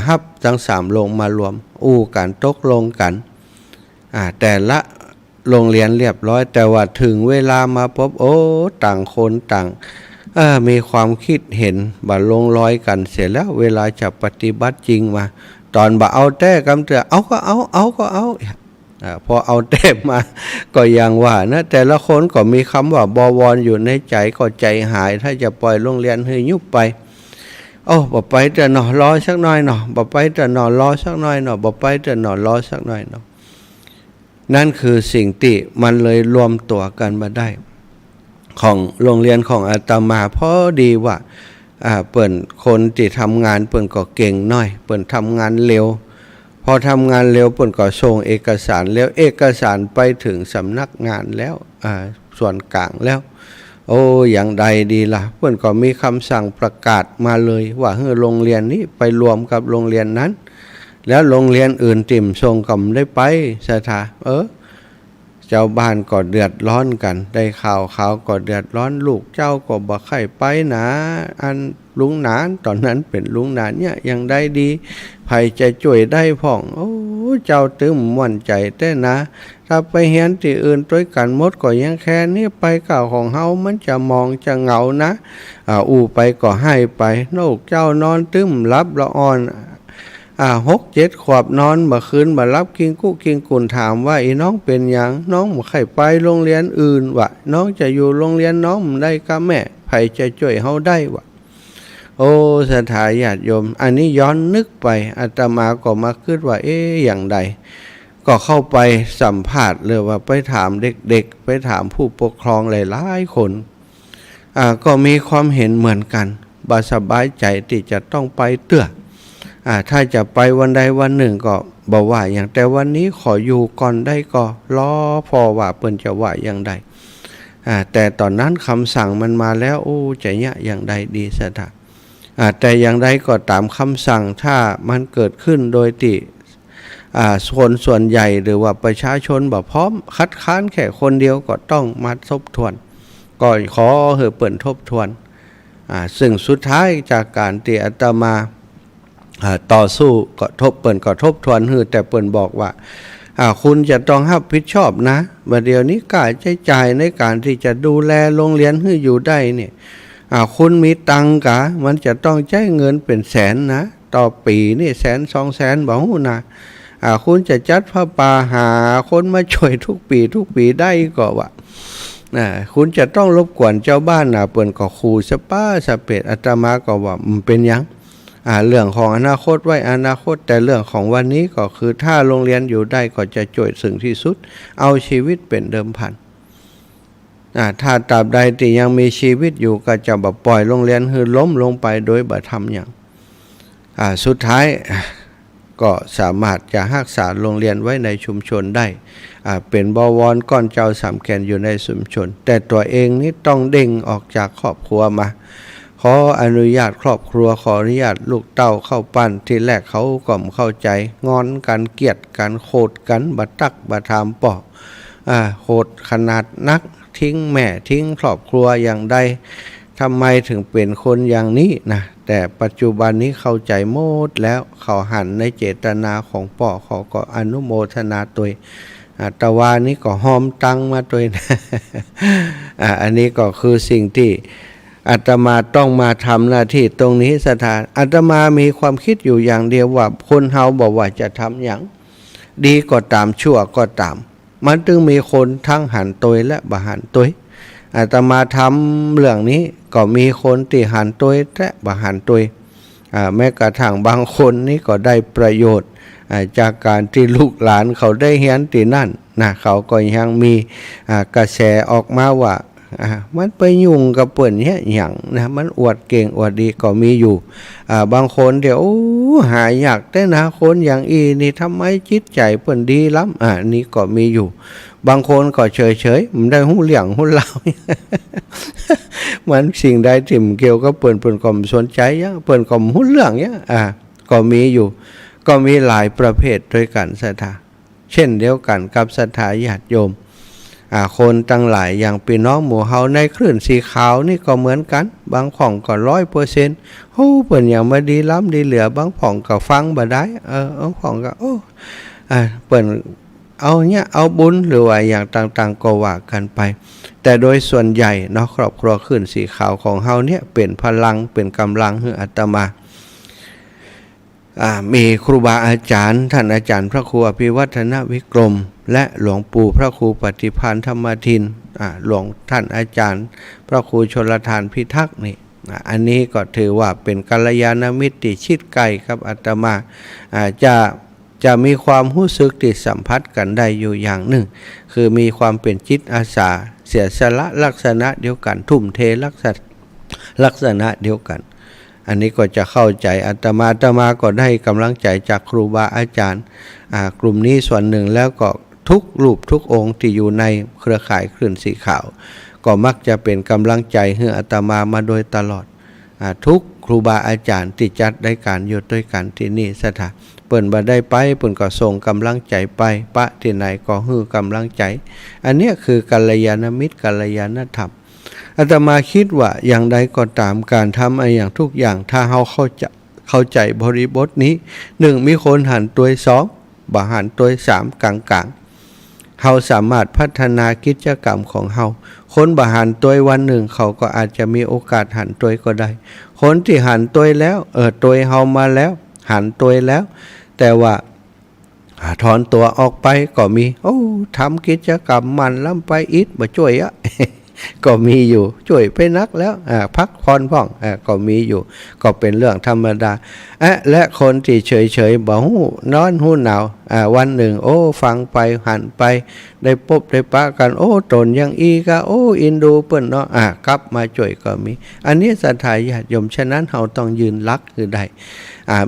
ฮับทั้ง3โรงมารวมกันตกลงกันแต่ละโรงเรียนเรียบร้อยแต่ว่าถึงเวลามาพบต่างคนต่างมีความคิดเห็นบ่ลงรอยกันเสียแล้วเวลาจะปฏิบัติจริงมาตอนบ่เอาแต่กำเตือเอาก็เอาพอเอาแต่มาก็ยังว่านะแต่ละคนก็มีคำว่าบวรอยู่ในใจก็ใจหายถ้าจะปล่อยโรงเรียนให้ยุบไปบ่ไปแต่หนอรอสักหน่อยหนอบ่ไปแต่หนอรอสักหน่อยหนอบ่ไปแต่หนอรอสักหน่อยหนอนั่นคือสิ่งที่มันเลยรวมตัวกันมาได้ของโรงเรียนของอาตมาพอดีว่าเปิ่นคนที่ทำงานเปิ่นก็เก่งน้อยเปิ่นทำงานเร็วพอทำงานเร็วเปิ่นก็ส่งเอกสารแล้วเอกสารไปถึงสำนักงานแล้วส่วนกลางแล้วอย่างใดดีล่ะเปิ่นก็มีคำสั่งประกาศมาเลยว่าให้โรงเรียนนี้ไปรวมกับโรงเรียนนั้นแล้วโรงเรียนอื่นติ่มส่งก็ไม่ได้ไปสถาเจ้าบ้านก็เดือดร้อนกันได้ข่าวก็เดือดร้อนลูกเจ้าก็บ่ใครไปนะอันลุงหนานตอนนั้นเป็นลุงหนานเนี่ยยังได้ดีไผจะช่วยได้พ่องเจ้าตึมม่วนใจแต่นะถ้าไปเฮียนที่อื่นด้วยกันหมดก็ยังแค่นี้ไปข่าวของเฮามันจะมองจะเหงานะไปก็ให้ไปลูกเจ้านอนตึมรับละอ่อน6-7 ขวบนอนมาคืนมารับกินกู้กินกุนถามว่าอีน้องเป็นอย่างน้องบ่ใครไปโรงเรียนอื่นวะน้องจะอยู่โรงเรียนน้องได้กับแม่ไผจะช่วยเฮาได้วะสถาญาติโยมอันนี้ย้อนนึกไปอาตมาก็มาคิดว่าอย่างใดก็เข้าไปสัมภาษณ์เลยว่าไปถามเด็กๆไปถามผู้ปกครองหลายๆคนก็มีความเห็นเหมือนกันบ่สบายใจที่จะต้องไปเตื้อถ้าจะไปวันใดวันหนึ่งก็บอกว่าอย่างแต่วันนี้ขออยู่ก่อนได้ก็รอพอว่าเปิ้นจะว่าอย่างใดแต่ตอนนั้นคำสั่งมันมาแล้วจะเนี่ยอย่างใดดีสถาแต่อย่างใดก็ตามคำสั่งถ้ามันเกิดขึ้นโดยที่ส่วนใหญ่หรือว่าประชาชนบ่พร้อมคัดค้านแค่คนเดียวก็ต้องมาทบทวนก็ขอให้เปิ้นทบทวนซึ่งสุดท้ายจากการที่อาตมาต่อสู้ก็เปิ้นก็ทบทวนแต่เปิ้นบอกว่าคุณจะต้องรับผิดชอบนะบัดเดี๋ยวนี้ค่าใช้จ่ายในการที่จะดูแลโรงเรียนให้อยู่ได้เนี่ยคุณมีตังกะมันจะต้องใช้เงินเป็นแสนนะต่อปีนี่100,000-200,000บ่ฮู้นะคุณจะจัดพระป่าหาคนมาช่วยทุกปีได้ก็ว่าคุณจะต้องรบกวนเจ้าบ้านเปิ้นก็ขู่สะป้าสะเป็ดอาตมาก็ว่ามันเป็นหยังเรื่องของอนาคตไว้อนาคตแต่เรื่องของวันนี้ก็คือถ้าโรงเรียนอยู่ได้ก็จะช่วยถึงที่สุดเอาชีวิตเป็นเดิมพันถ้าตราบใดที่ยังมีชีวิตอยู่ก็จะปล่อยโรงเรียนให้ล้มลงไปโดยบ่ทำอย่างสุดท้ายก็สามารถจะรักษาโรงเรียนไว้ในชุมชนได้เป็นบวรก้อนเจ้าสามแก่นอยู่ในชุมชนแต่ตัวเองนี่ต้องเด้งออกจากครอบครัวมาขออนุญาตครอบครัวขออนุญาตลูกเต้าเข้าปั้นที่แรกเขาก็ไม่เข้าใจงอนกันเกลียดกันโคตรกันบัตักบัทามปอโหดขนาดนักทิ้งแม่ทิ้งครอบครัวอย่างใด ทำไมถึงเป็นคนอย่างนี้นะแต่ปัจจุบันนี้เข้าใจหมดแล้วเขาหันในเจตนาของป่อเขาก็อนุโมทนาตัวตะวานี้ก็หอมตังมาตัวนะอันนี้ก็คือสิ่งที่อาตมาต้องมาทำหน้าที่ตรงนี้สถานอาตมามีความคิดอยู่อย่างเดียวว่าคนเฮาบอกว่าจะทำอย่างดีก็ตามชั่วก็ตามมันจึงมีคนทั้งหันตัวและบ่หันตัวอาตมาทำเรื่องนี้ก็มีคนที่หันตัวและบ่หันตัวแม้กระทั่งบางคนนี่ก็ได้ประโยชน์จากการที่ลูกหลานเขาได้เรียนที่นั่นนะเขาก็ยังมีกระแสออกมาว่ามันไปยุ่งกับเปิ่นเนี่ยอย่างนะมันอวดเก่งอวดดีก็มีอยู่บางคนเดี๋ยวหายากแต่นะคนอย่างอีนี่ทำไมจิตใจเปิ่นดีล้ำนี่ก็มีอยู่บางคนก็เฉยๆมันได้หู้เหลี่ยงหู้เล่า มันสิ่งใดที่มันเกี่ยวกับเปิ่นก็สนใจยังเปิ่นก็หู้เรื่องยังก็มีอยู่ก็มีหลายประเภทด้วยกันศรัทธาเช่นเดียวกันกับศรัทธาญาติโยมคนตั้งหลายอย่างพี่น้องหมู่เฮาในคลื่นสีขาวนี่ก็เหมือนกันบางผ่องก็100%โอ้เปิ่นอย่างมาดีล้ำดีเหลือบางผ่องก็ฟังบ่ได้บางผ่องก็เปิ่นเอาเนี่ยเอาบุญหรือว่าอย่างต่างๆก็ว่ากันไปแต่โดยส่วนใหญ่เนาะครอบครัวคลื่นสีขาวของเฮาเนี่ยเป็นพลังเป็นกำลังให้อาตมามีครูบาอาจารย์ท่านอาจารย์พระครูอภิวัฒนวิกรมและหลวงปู่พระครูปฏิภาณธรรมทินหลวงท่านอาจารย์พระครูชลทานพิทักษ์นี่อันนี้ก็ถือว่าเป็นกัลยาณมิตรที่ชิดไกลครับอาตมาจะมีความรู้สึกที่สัมผัสกันได้อยู่อย่างหนึ่งคือมีความเป็นจิตอาสาเสียสละลักษณะเดียวกันทุ่มเทลักษณะเดียวกันอันนี้ก็จะเข้าใจอาตมาก็ได้กำลังใจจากครูบาอาจารย์กลุ่มนี้ส่วนหนึ่งแล้วก็ทุกรูปทุกองค์ที่อยู่ในเครือข่ายคลื่นสีขาวก็มักจะเป็นกำลังใจให้อาตมาโดยตลอดทุกครูบาอาจารย์ที่จัดได้การอยู่ด้วยกันที่นี่สถานเปิ่นบ่ได้ไปเปิ่นก็ส่งกำลังใจไปปะที่ไหนก็ฮือกำลังใจอันนี้คือกัลยาณมิตรกัลยาณธรรมอาตมาคิดว่าอย่างใดก็ตามการทำอย่างทุกอย่างถ้าเฮาเข้าใจบริบทนี้1มีคนหันตัว2บ่หันตัว3กลางๆเฮาสามารถพัฒนากิจกรรมของเฮาคนบ่หันตัววันหนึ่งเขาก็อาจจะมีโอกาสหันตัวก็ได้คนที่หันตัวแล้วตัวเฮามาแล้วหันตัวแล้วแต่ว่าถอนตัวออกไปก็มีทำกิจกรรมมันล้ำไปอิดบ่ช่วยก็มีอยู่ช่วยไปนักแล้วพักผ่อนพ่องก็มีอยู่ก็เป็นเรื่องธรรมดาและคนที่เฉยๆบ่ฮู้นอนฮู้หนาววันหนึ่งฟังไปหันไปได้พบได้ปะกันตนยังอีกอินดูเปิ้นเนาะกลับมาช่วยก็มีอันนี้ศรัทธาญาติโยมฉะนั้นเฮาต้องยืนหลักคือได้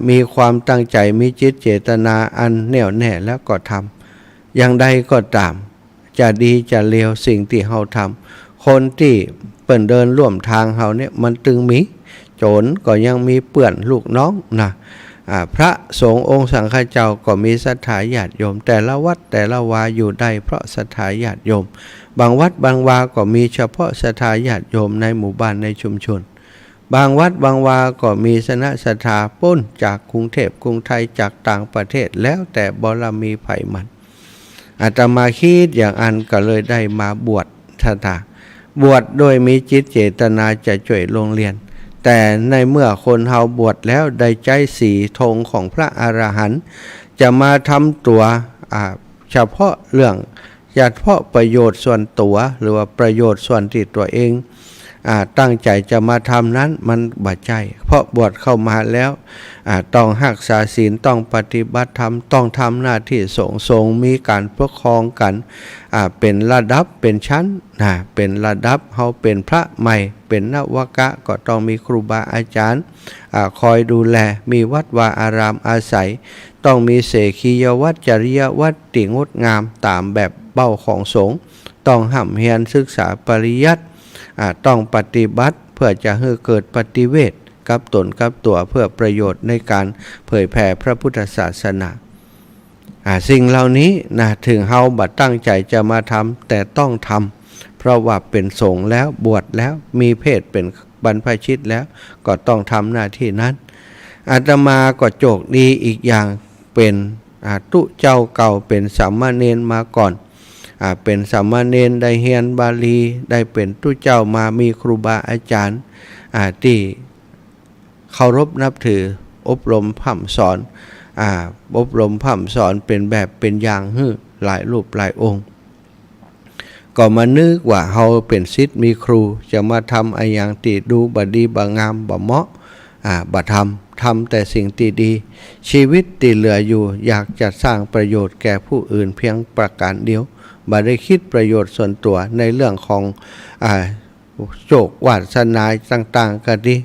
มีความตั้งใจมีจิตเจตนาอันแน่วแน่แล้วก็ทำอย่างใดก็ตามจะดีจะเลวสิ่งที่เฮาทำคนที่เปิ่นเดินร่วมทางเฮาเนี่ยมันตึงมีโจรก็ยังมีเปื่อนลูกน้องนะพระสงฆ์องค์สังฆเจ้าก็มีศรัทธาญาติโยมแต่ละวัดแต่ละวาอยู่ได้เพราะศรัทธาญาติโยมบางวัดบางวาก็มีเฉพาะศรัทธาญาติโยมในหมู่บ้านในชุมชนบางวัดบางวาก็มีคณะศรัทธาป้นจากกรุงเทพกรุงไทยจากต่างประเทศแล้วแต่บารมีไผมันอาตมาคิดอย่างอันก็เลยได้มาบวชศรัทธาบวชโดยมีจิตเจตนาจะช่วยโรงเรียนแต่ในเมื่อคนเฮาบวชแล้วได้ใจสีธงของพระอรหันต์จะมาทำตัวเฉพาะเรื่องเฉพาะประโยชน์ส่วนตัวหรือว่าประโยชน์ส่วนที่ตัวเองตั้งใจจะมาทำนั้นมันบ่ใช่เพราะบวชเข้ามาแล้วต้องรักษาศีลต้องปฏิบัติธรรมต้องทำหน้าที่สงฆ์มีการปกครองกันเป็นระดับเป็นชั้นเป็นระดับเฮาเป็นพระใหม่เป็นนวกะก็ต้องมีครูบาอาจารย์คอยดูแลมีวัดวาอารามอาศัยต้องมีเสขียวัดจริยวัดที่งดงามตามแบบเป้าของสงฆ์ต้องห้ำเฮียนศึกษาปริยัติต้องปฏิบัติเพื่อจะให้เกิดปฏิเวทกับตนกับตัวเพื่อประโยชน์ในการเผยแผ่พระพุทธศาสนาสิ่งเหล่านี้ถึงเฮาบัดตั้งใจจะมาทำแต่ต้องทำเพราะว่าเป็นสงฆ์แล้วบวชแล้วมีเพศเป็น บรรพชิตแล้วก็ต้องทำหน้าที่นั้นอาตมาก็โชคดีอีกอย่างเป็นตุเจ้าเก่าเป็นสามเณรมาก่อนเป็นสามเณรได้เรียนบาลีได้เป็นตุเจ้ามามีครูบาอาจารย์ที่เคารพนับถืออบรมพร่ำสอนอบรมพร่ำสอนเป็นแบบเป็นอย่างหลายรูปหลายองค์ก็มานึกว่าเฮาเป็นศิษย์มีครูจะมาทำอะไรอย่างที่ดูบดีบงามบ่เหมาะบ่ทำแต่สิ่งที่ดีชีวิตที่เหลืออยู่อยากจะสร้างประโยชน์แก่ผู้อื่นเพียงประการเดียวบ่ได้คิดประโยชน์ส่วนตัวในเรื่องของโชควาสนาต่างๆก็ดี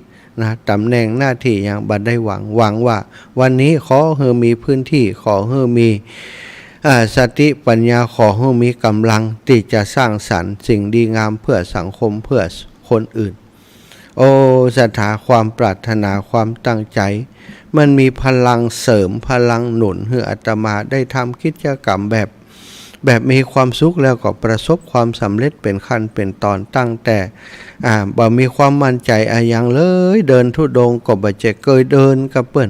นะตำแหน่งหน้าที่อย่างบ่ได้หวังว่าวันนี้ขอให้มีพื้นที่ขอให้มีสติปัญญาขอให้มีกำลังที่จะสร้างสรรค์สิ่งดีงามเพื่อสังคมเพื่อคนอื่นโอ้ศรัทธาความปรารถนาความตั้งใจมันมีพลังเสริมพลังหนุนให้อาตมาได้ทำกิจกรรมแบบมีความสุขแล้วก็ประสบความสำเร็จเป็นขั้นเป็นตอนตั้งแต่บ่มีความมั่นใจอย่างเลยเดินธุดงค์ก็บ่จะเคยเดินกับเปิ้น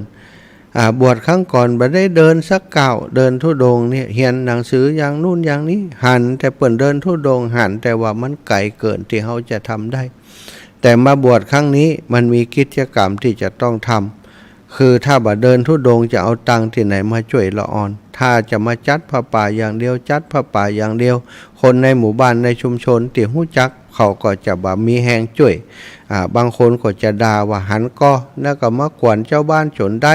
บวชครั้งก่อนบ่ได้เดินสักก้าวเดินธุดงค์เนี่ยเรียนหนังสืออย่างนู่นอย่างนี้หันแต่เปิ้นเดินธุดงค์หันแต่ว่ามันไกลเกินที่เฮาจะทำได้แต่มาบวชครั้งนี้มันมีกิจกรรมที่จะต้องทำคือถ้าบ่เดินธุดงค์จะเอาตังค์ที่ไหนมาช่วยละอ่อนถ้าจะมาจัดผ้าป่าอย่างเดียวจัดผ้าป่าอย่างเดียวคนในหมู่บ้านในชุมชนที่ฮู้จักเขาก็จะบ่มีแฮงช่วยบางคนก็จะด่าว่าหันก็แล้วก็มากวนเจ้าบ้านจนได้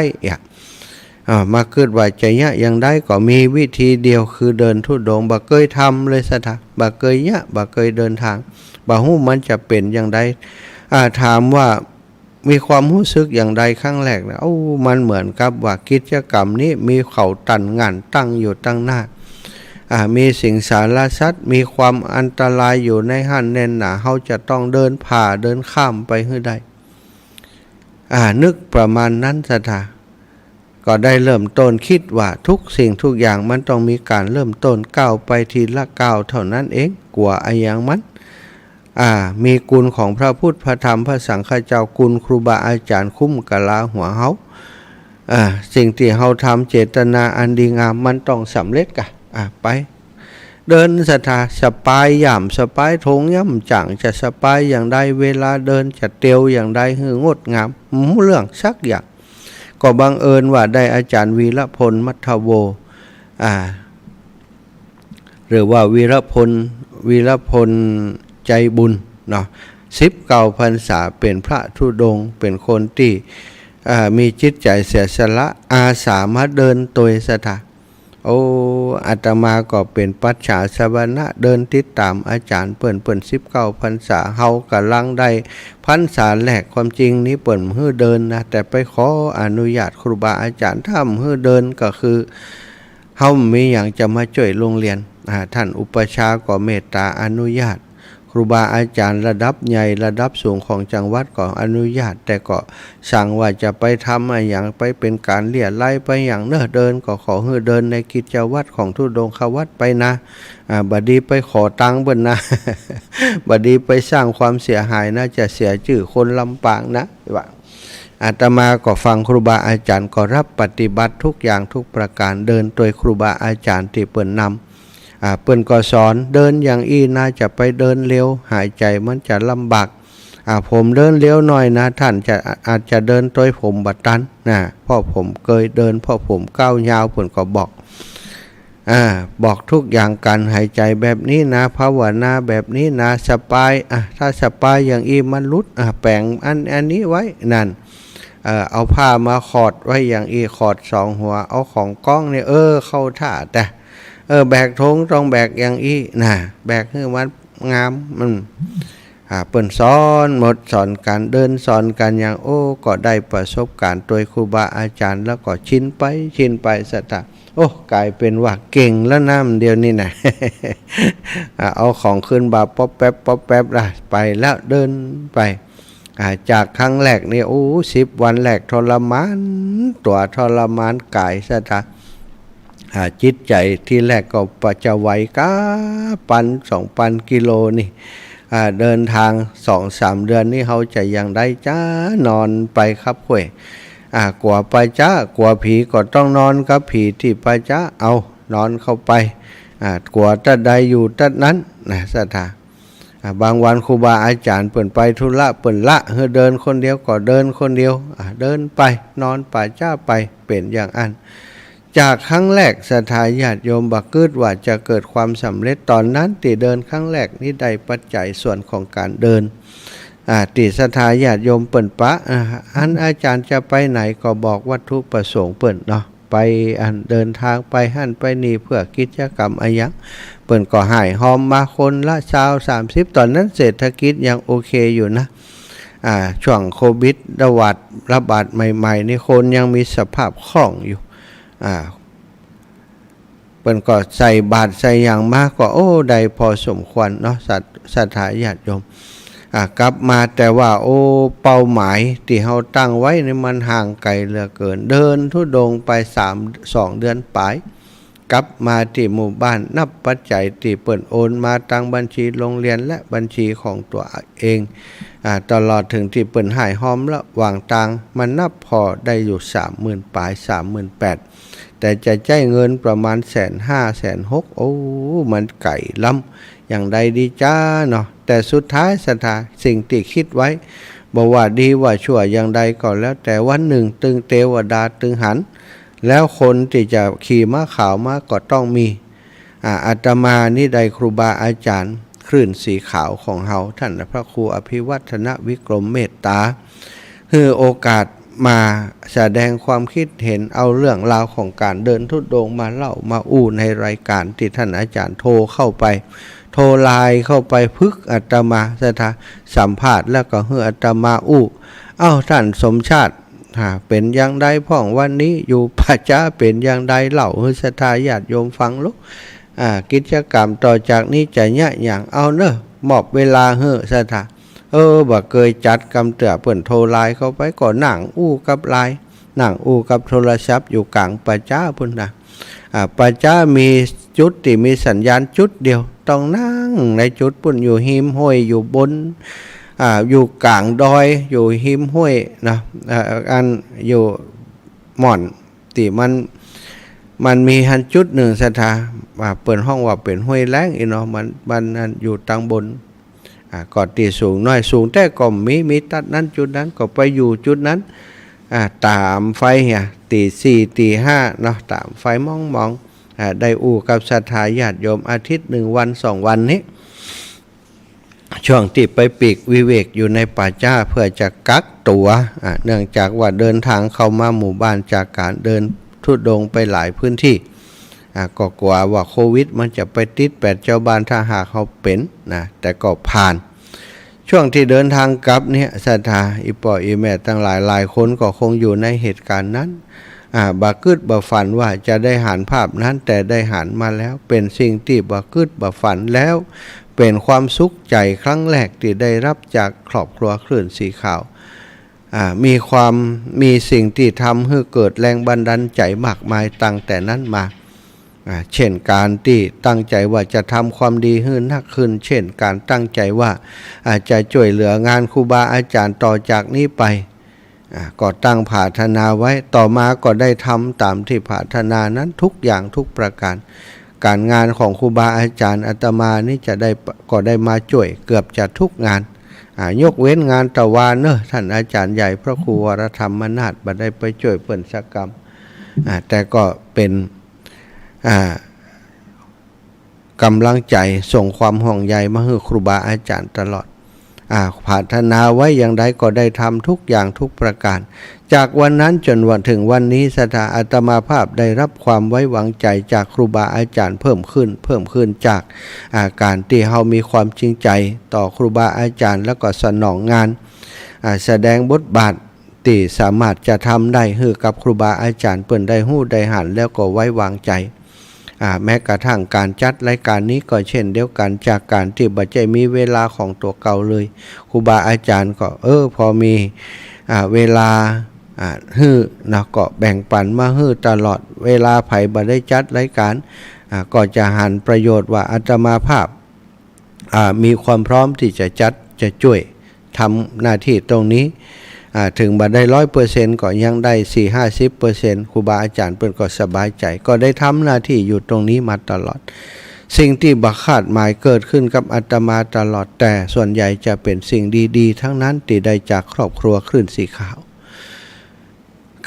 มาคิดว่าจะอย่างได้ก็มีวิธีเดียวคือเดินธุดงค์บ่เคยทำเลยซะบ่เคยบ่เคยเดินทางบ่ฮู้มันจะเป็นอย่างใดถามว่ามีความรู้สึกอย่างใดครั้งแรกนะมันเหมือนกับว่ากิจกรรมนี้มีเขาตันงานตั้งอยู่ตั้งหน้ามีสิ่งสารสัตว์มีความอันตรายอยู่ในหันแน่นหนาเฮาจะต้องเดินผ่าเดินข้ามไปให้ได้นึกประมาณนั้นซะก็ได้เริ่มต้นคิดว่าทุกสิ่งทุกอย่างมันต้องมีการเริ่มต้นก้าวไปทีละก้าวเท่านั้นเองกว่าไอ้อย่างมันมีกุลของพระพุทธพระธรรมพระสังฆเจ้ากุลครูบาอาจารย์คุ้มกะลาหัวเฮาสิ่งที่เฮาทำเจตนาอันดีงามมันต้องสำเร็จกะไปเดินศรัทธาสปายย่ำสปายทงย่ำจังจะสปายอย่างใดเวลาเดินจะเตียวอย่างใดให้งดงามเรื่องสักอย่างก็บังเอิญว่าได้อาจารย์วีรพลมัทโวหรือว่าวีรพลใจบุญเนาะ19 พรรษาเป็นพระธุดงค์เป็นคนที่มีจิตใจเสียสละอาสามาเดินตัวศรัทธาอาตมาก็เป็นปัจฉาสวนะเดินติดตามอาจารย์เปิ่น19 พรรษาเฮากำลังได้พรรษาแรกความจริงนี้เปิ่นฮื้อเดินนะแต่ไปขออนุญาตครูบาอาจารย์ทำฮื้อเดินก็คือเฮามีอย่างจะมาช่วยโรงเรียนท่านอุปชาก็เมตตาอนุญาตครูบาอาจารย์ระดับใหญ่ระดับสูงของจังหวัดก็อนุญาตแต่ก็สั่งว่าจะไปทำอะไรอย่างไปเป็นการเลี่ยไล่ไปอย่างเนื้อเดินก็ขอให้เดินในกิจวัตรของธุดงควัตรไปนะบัดดีไปขอตังค์เบิ่นนะ บัดดีไปสร้างความเสียหายนะจะเสียชื่อคนลำปางนะว่าอาตมาก็ฟังครูบาอาจารย์ก็รับปฏิบัติทุกอย่างทุกประการเดินโดยครูบาอาจารย์ที่เปิ่นนำเปิ้นก็สอนเดินอย่างน่าจะไปเดินเร็วหายใจมันจะลำบากผมเดินเร็วหน่อยนะท่านอาจจะเดินโดยผมบัดตันนะเพราะผมเคยเดินเพราะผมก้าวยาวเปิ้นก็บอกทุกอย่างการหายใจแบบนี้นะภาวนาแบบนี้นะสปายถ้าสปายอย่างมันรุดแปลงอันนี้ไว้นั่นเอาผ้ามาขอดไว้อย่างขอด2 หัวเอาของกล้องเนี่ยเข้าท่าแต่แบกธงต้องแบกอย่างนะแบกให้มันงามมันเปิ่นสอนหมดสอนการเดินสอนกันอย่างก็ได้ประสบการณ์โดยครูบาอาจารย์แล้วก็ชินไปสัตว์กลายเป็นว่าเก่งแล้วน้ำเดียวนี่นะ เอาของขึ้นบาป๊อปแป๊บไปแล้วเดินไปจากครั้งแรกนี่10 วันแรกทรมานตัวทรมานกายสัตว์จิตใจที่แรกก็จะไหวก้า1,000 2,000 กิโลนี่ เดินทาง 2-3 เดือนนี่เขาจะยังได้จ้านอนไปครับเว้ยกลัวไปจ้ากลัวผีก็ต้องนอนกับผีที่ไปจ้าเอานอนเข้าไปกลัวตัดใดอยู่ตัดนั้นนะศรัทธาบางวันครูบาอาจารย์เปิ่นไปธุระเปิ่นละเดินคนเดียวก็เดินคนเดียวเดินไปนอนป่าจ้าไปเป็นอย่างอันจากครั้งแรกศรัทธาญาติโยมบักกึดว่าจะเกิดความสำเร็จตอนนั้นที่เดินครั้งแรกนี่ได้ปัจจัยส่วนของการเดินติศรัทธาญาติโยมเปิ่นปะอันอาจารย์จะไปไหนก็บอกวัตถุประสงค์เปิ่นเนาะไปเดินทางไปหั่นไปนี่เพื่อกิจกรรมอะไรอย่างเปิ่นก็หายหอมมาคนละ20-30ตอนนั้นเศรษฐกิจยังโอเคอยู่นะช่วงโควิดระบาดใหม่ๆนี่คนยังมีสภาพคล่องอยู่เปิ่นก็ใส่บาตรใส่อย่างมากก็ได้พอสมควรเนาะศรัทธาญาติโยมกลับมาแต่ว่าเป้าหมายที่เราตั้งไว้ในมันห่างไกลเหลือเกินเดินธุดงค์ไป2 เดือนปลายกลับมาที่หมู่บ้านนับปัจจัยที่เปิ่นโอนมาตั้งบัญชีโรงเรียนและบัญชีของตัวเองตลอดถึงที่เปิ่นหายหอมระหว่างตังมันนับพอได้อยู่30,000ปลาย 38,000แต่จะใช้เงินประมาณ150,000-160,000มันไก่ล้ำอย่างใดดีจ้าเนาะแต่สุดท้ายศรัทธาสิ่งที่คิดไว้บอกว่าดีว่าชั่วอย่างใดก็แล้วแต่วันหนึ่งตึงเทวดาตึงหันแล้วคนที่จะขี่ม้าขาวมาก็ต้องมีอาตมานี่ได้ครูบาอาจารย์คลื่นสีขาวของเฮาท่านพระครูอภิวัฒนวิกรมเมตตาให้โอกาสมาแสดงความคิดเห็นเอาเรื่องราวของการเดินธุดงค์มาเล่ามาในรายการที่ท่านอาจารย์โทรเข้าไปโทรไลน์เข้าไปพึกอาตมาสัมภาษณ์แล้วก็ให้อาตมาท่านสมชาติเป็นอย่างใดพ่องวันนี้อยู่ปัจจ้าเป็นอย่างใดเล่าให้ศรัทธาญาติโยมฟังลูกกิจกรรมต่อจากนี้จะเนี่ยอย่างเนอะมอบเวลาให้ศรัทธาบ่เคยจัดกำเตือเปิ่นโทรไลน์เข้าไปก็นั่งกับไลน์นั่งกับโทรศัพท์อยู่กลางปัจจ้าพุ่นนะปัจจ้ามีจุดที่มีสัญญาณจุดเดียวต้องนั่งในจุดปุ่นอยู่หิมห้วยอยู่บนอยู่กลางดอยอยู่หิมห้วยนะอยู่หม่อนที่มันมีหันจุดหนึ่งศรัทธาเปิดห้องว่าเป็นห้วยแล้งอีเนาะมันอยู่ทางบนก่อนตีสูงน้อยสูงแต่ก็มีตัดนั้นจุดนั้นก็ไปอยู่จุดนั้นตามไฟตี4ตี5เนาะตามไฟมองได้กับศรัทธาญาติโยมอาทิตย์1 วัน 2 วันนี้ช่วงที่ไปปีกวิเวกอยู่ในป่าจ้าเพื่อจะกักตัวเนื่องจากว่าเดินทางเข้ามาหมู่บ้านจากการเดินธุดงค์ไปหลายพื้นที่ก็กลัวว่าโควิดมันจะไปติด8เจ้าบ้านถ้าหากเขาเป็นนะแต่ก็ผ่านช่วงที่เดินทางกลับเนี่ยศรัทธาอีป่ออีแม่ตั้งหลายคนก็คงอยู่ในเหตุการณ์นั้นบักกึดบ่ฝันว่าจะได้หันภาพนั้นแต่ได้หันมาแล้วเป็นสิ่งที่บักกึดบ่ฝันแล้วเป็นความสุขใจครั้งแรกที่ได้รับจากครอบครัวคลื่นสีขาวมีสิ่งที่ทำให้เกิดแรงบันดาลใจมากมายตั้งแต่นั้นมาเช่นการที่ตั้งใจว่าจะทำความดีให้นักขึ้นเช่นการตั้งใจว่าจะช่วยเหลืองานครูบาอาจารย์ต่อจากนี้ไปก็ตั้งปรารถนาไว้ต่อมาก็ได้ทำตามที่ปรารถนานั้นทุกอย่างทุกประการการงานของครูบาอาจารย์อาตมานี่ก็ได้มาช่วยเกือบจะทุกงานยกเว้นงานตะวันท่านอาจารย์ใหญ่พระครูวรธรรมนาถบ่ได้ไปช่วยเปิ่นสักกรรมแต่ก็เป็นกำลังใจส่งความห่วงใยมาให้ครูบาอาจารย์ตลอดปรารถนาไว้อย่างใดก็ได้ทำทุกอย่างทุกประการจากวันนั้นจนวันถึงวันนี้ศรัทธาอาตมาภาพได้รับความไว้วางใจจากครูบาอาจารย์เพิ่มขึ้นจากการที่เฮามีความจริงใจต่อครูบาอาจารย์แล้วก็สนองงานแสดงบทบาทที่สามารถจะทำได้ให้กับครูบาอาจารย์เปิ้นได้ฮู้ได้หันแล้วก็ไว้วางใจแม้กระทั่งการจัดรายการนี้ก็เช่นเดียวกันจากการที่บ่ใจมีเวลาของตัวเก่าเลยครูบาอาจารย์ก็พอมีเวลาฮื้อนะก็แบ่งปันมาฮื้อตลอดเวลาไผบ่ได้จัดรายการก็จะหันประโยชน์ว่าอาตมาภาพ มีความพร้อมที่จะจัดจะช่วยทำหน้าที่ตรงนี้ถึงบัดได้ 100% ก็ยังได้ 40-50% ครูบาอาจารย์เปิ้นก็สบายใจก็ได้ทำหน้าที่อยู่ตรงนี้มาตลอดสิ่งที่บักคาดหมายเกิดขึ้นกับอาตมาตลอดแต่ส่วนใหญ่จะเป็นสิ่งดีๆทั้งนั้นที่ได้จากครอบครัวคลื่นสีขาว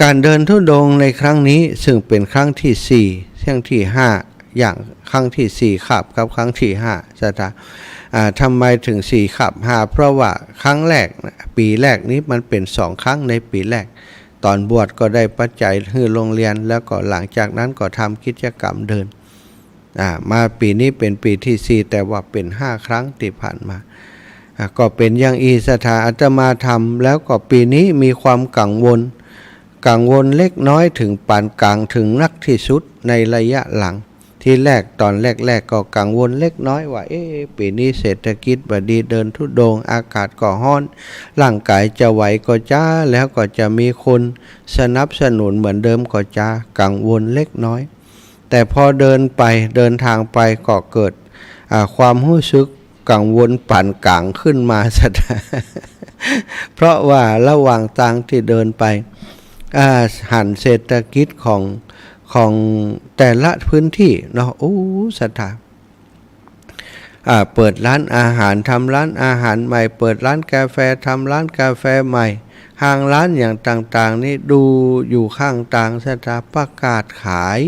การเดินธุดงค์ในครั้งนี้ซึ่งเป็นครั้งที่4ครั้งที่5อย่างครั้งที่4ขับกับครั้งที่5สถาทำไมถึง4ขับ5เพราะว่าครั้งแรกปีแรกนี้มันเป็น2ครั้งในปีแรกตอนบวชก็ได้ปัจจัยให้โรงเรียนแล้วก็หลังจากนั้นก็ทำกิจกรรมเดินมาปีนี้เป็นปีที่4แต่ว่าเป็น5ครั้งที่ผ่านมาก็เป็นอย่างอีสถาอาตมาทำแล้วก็ปีนี้มีความกังวลเล็กน้อยถึงปานกลางถึงนักที่สุดในระยะหลังที่แรกตอนแรกก็กังวลเล็กน้อยว่าปีนี้เศรษฐกิจบ่ดีเดินธุดงค์อากาศก็ร้อนร่างกายจะไหวก็จ้าแล้วก็จะมีคนสนับสนุนเหมือนเดิมก็จ้ากังวลเล็กน้อยแต่พอเดินทางไปก็เกิดความรู้สึกกังวลปานกลางขึ้นมาซะ เพราะว่าระหว่างทางที่เดินไปหันเศรษฐกิจของแต่ละพื้นที่เนาะสถาเปิดร้านอาหารทำร้านอาหารใหม่เปิดร้านกาแฟทำร้านกาแฟใหม่ห้างร้านอย่างต่างๆนี่ดูอยู่ข้างต่างสถาประกาศขาย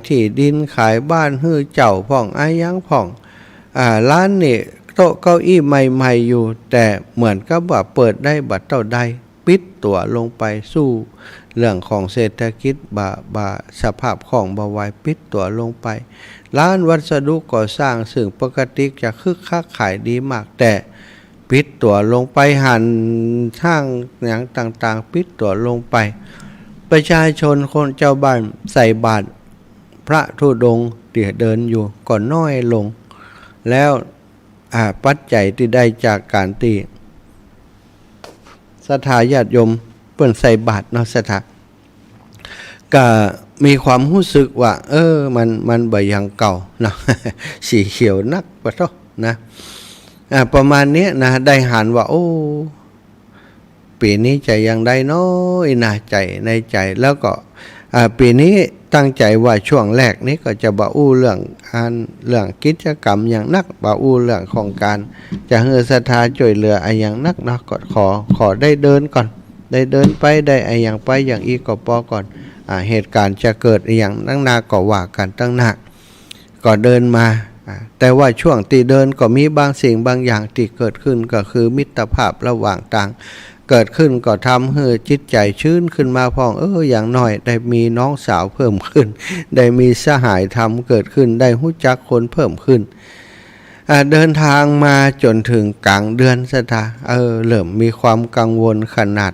ที่ดินขายบ้านฮื้อเจ้าพ่องอายังพ่องร้านนี่โต๊ะเก้าอี้ใหม่ๆอยู่แต่เหมือนกับว่าเปิดได้บัดเท่าใดปิดตัวลงไปสู้เรื่องของเศรษฐกิจสภาพของบวายปิดตัวลงไปร้านวัสดุก่อสร้างซึ่งปกติจะคึกคักขายดีมากแต่ปิดตัวลงไปหันทางอย่างต่างๆปิดตัวลงไปประชาชนคนเจ้าบ้านใส่บาตรพระธุดงค์ที่เดินอยู่ก็น้อยลงแล้วปัจจัยที่ได้จากการตีศรัทธาญาติโยมเปิ้นใส่บาตรเนาะศรัทธาก็มีความรู้สึกว่ามันบ่อย่างเก่าเนาะ สีเขียวนักปะเนาะนะประมาณนี้นะได้หันว่าปีนี้ใจยังได้น้อยนะใจในใจแล้วก็ปีนี้ตั้งใจว่าช่วงแรกนี้ก็จะบ่เรื่องกิจกรรมอย่างนักบ่เรื่องของการจะให้ศรัทธาช่วยเหลืออย่างนักนะก็ขอได้เดินก่อนได้เดินไปได้อย่างไปอย่างอีกก็พอก่อนเหตุการณ์จะเกิดอย่างตั้งนาก็ว่ากันตั้งหน้าก็เดินมาแต่ว่าช่วงที่เดินก็มีบางสิ่งบางอย่างที่เกิดขึ้นก็คือมิตรภาพระหว่างต่างเกิดขึ้นก็ทำให้จิตใจชื้นขึ้นมาพองอย่างน้อยได้มีน้องสาวเพิ่มขึ้นได้มีสหายธรรมเกิดขึ้นได้รู้จักคนเพิ่มขึ้นเดินทางมาจนถึงกลางเดือนสถาเริ่มมีความกังวลขนาด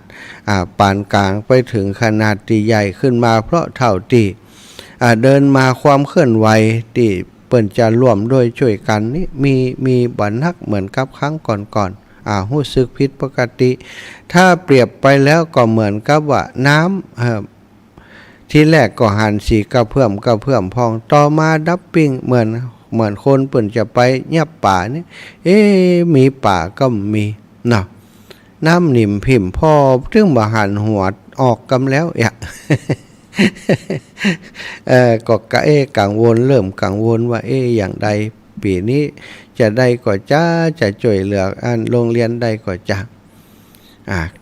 ปานกลางไปถึงขนาดที่ใหญ่ขึ้นมาเพราะเท่าที่เดินมาความเคลื่อนไหวที่เปิ่นจะร่วมด้วยช่วยกันนี่มีบันนักเหมือนกับครั้งก่อนรู้สึกผิดปกติถ้าเปรียบไปแล้วก็เหมือนกับว่าน้ำที่แรกก็หันสีกระเพื่อมพองต่อมาดับปิ้งเหมือนคนเปิ่นจะไปเงียบป่านี่มีป่าก็มีเนาะน้ำหนิ่มพิมพ์พ่อถึงบ่หันหัวออกกำแล้วก็กังวลเริ่มกังวลว่าอย่างใดปีนี้จะได้ก็จะช่วยเหลือโรงเรียนได้ก็จะ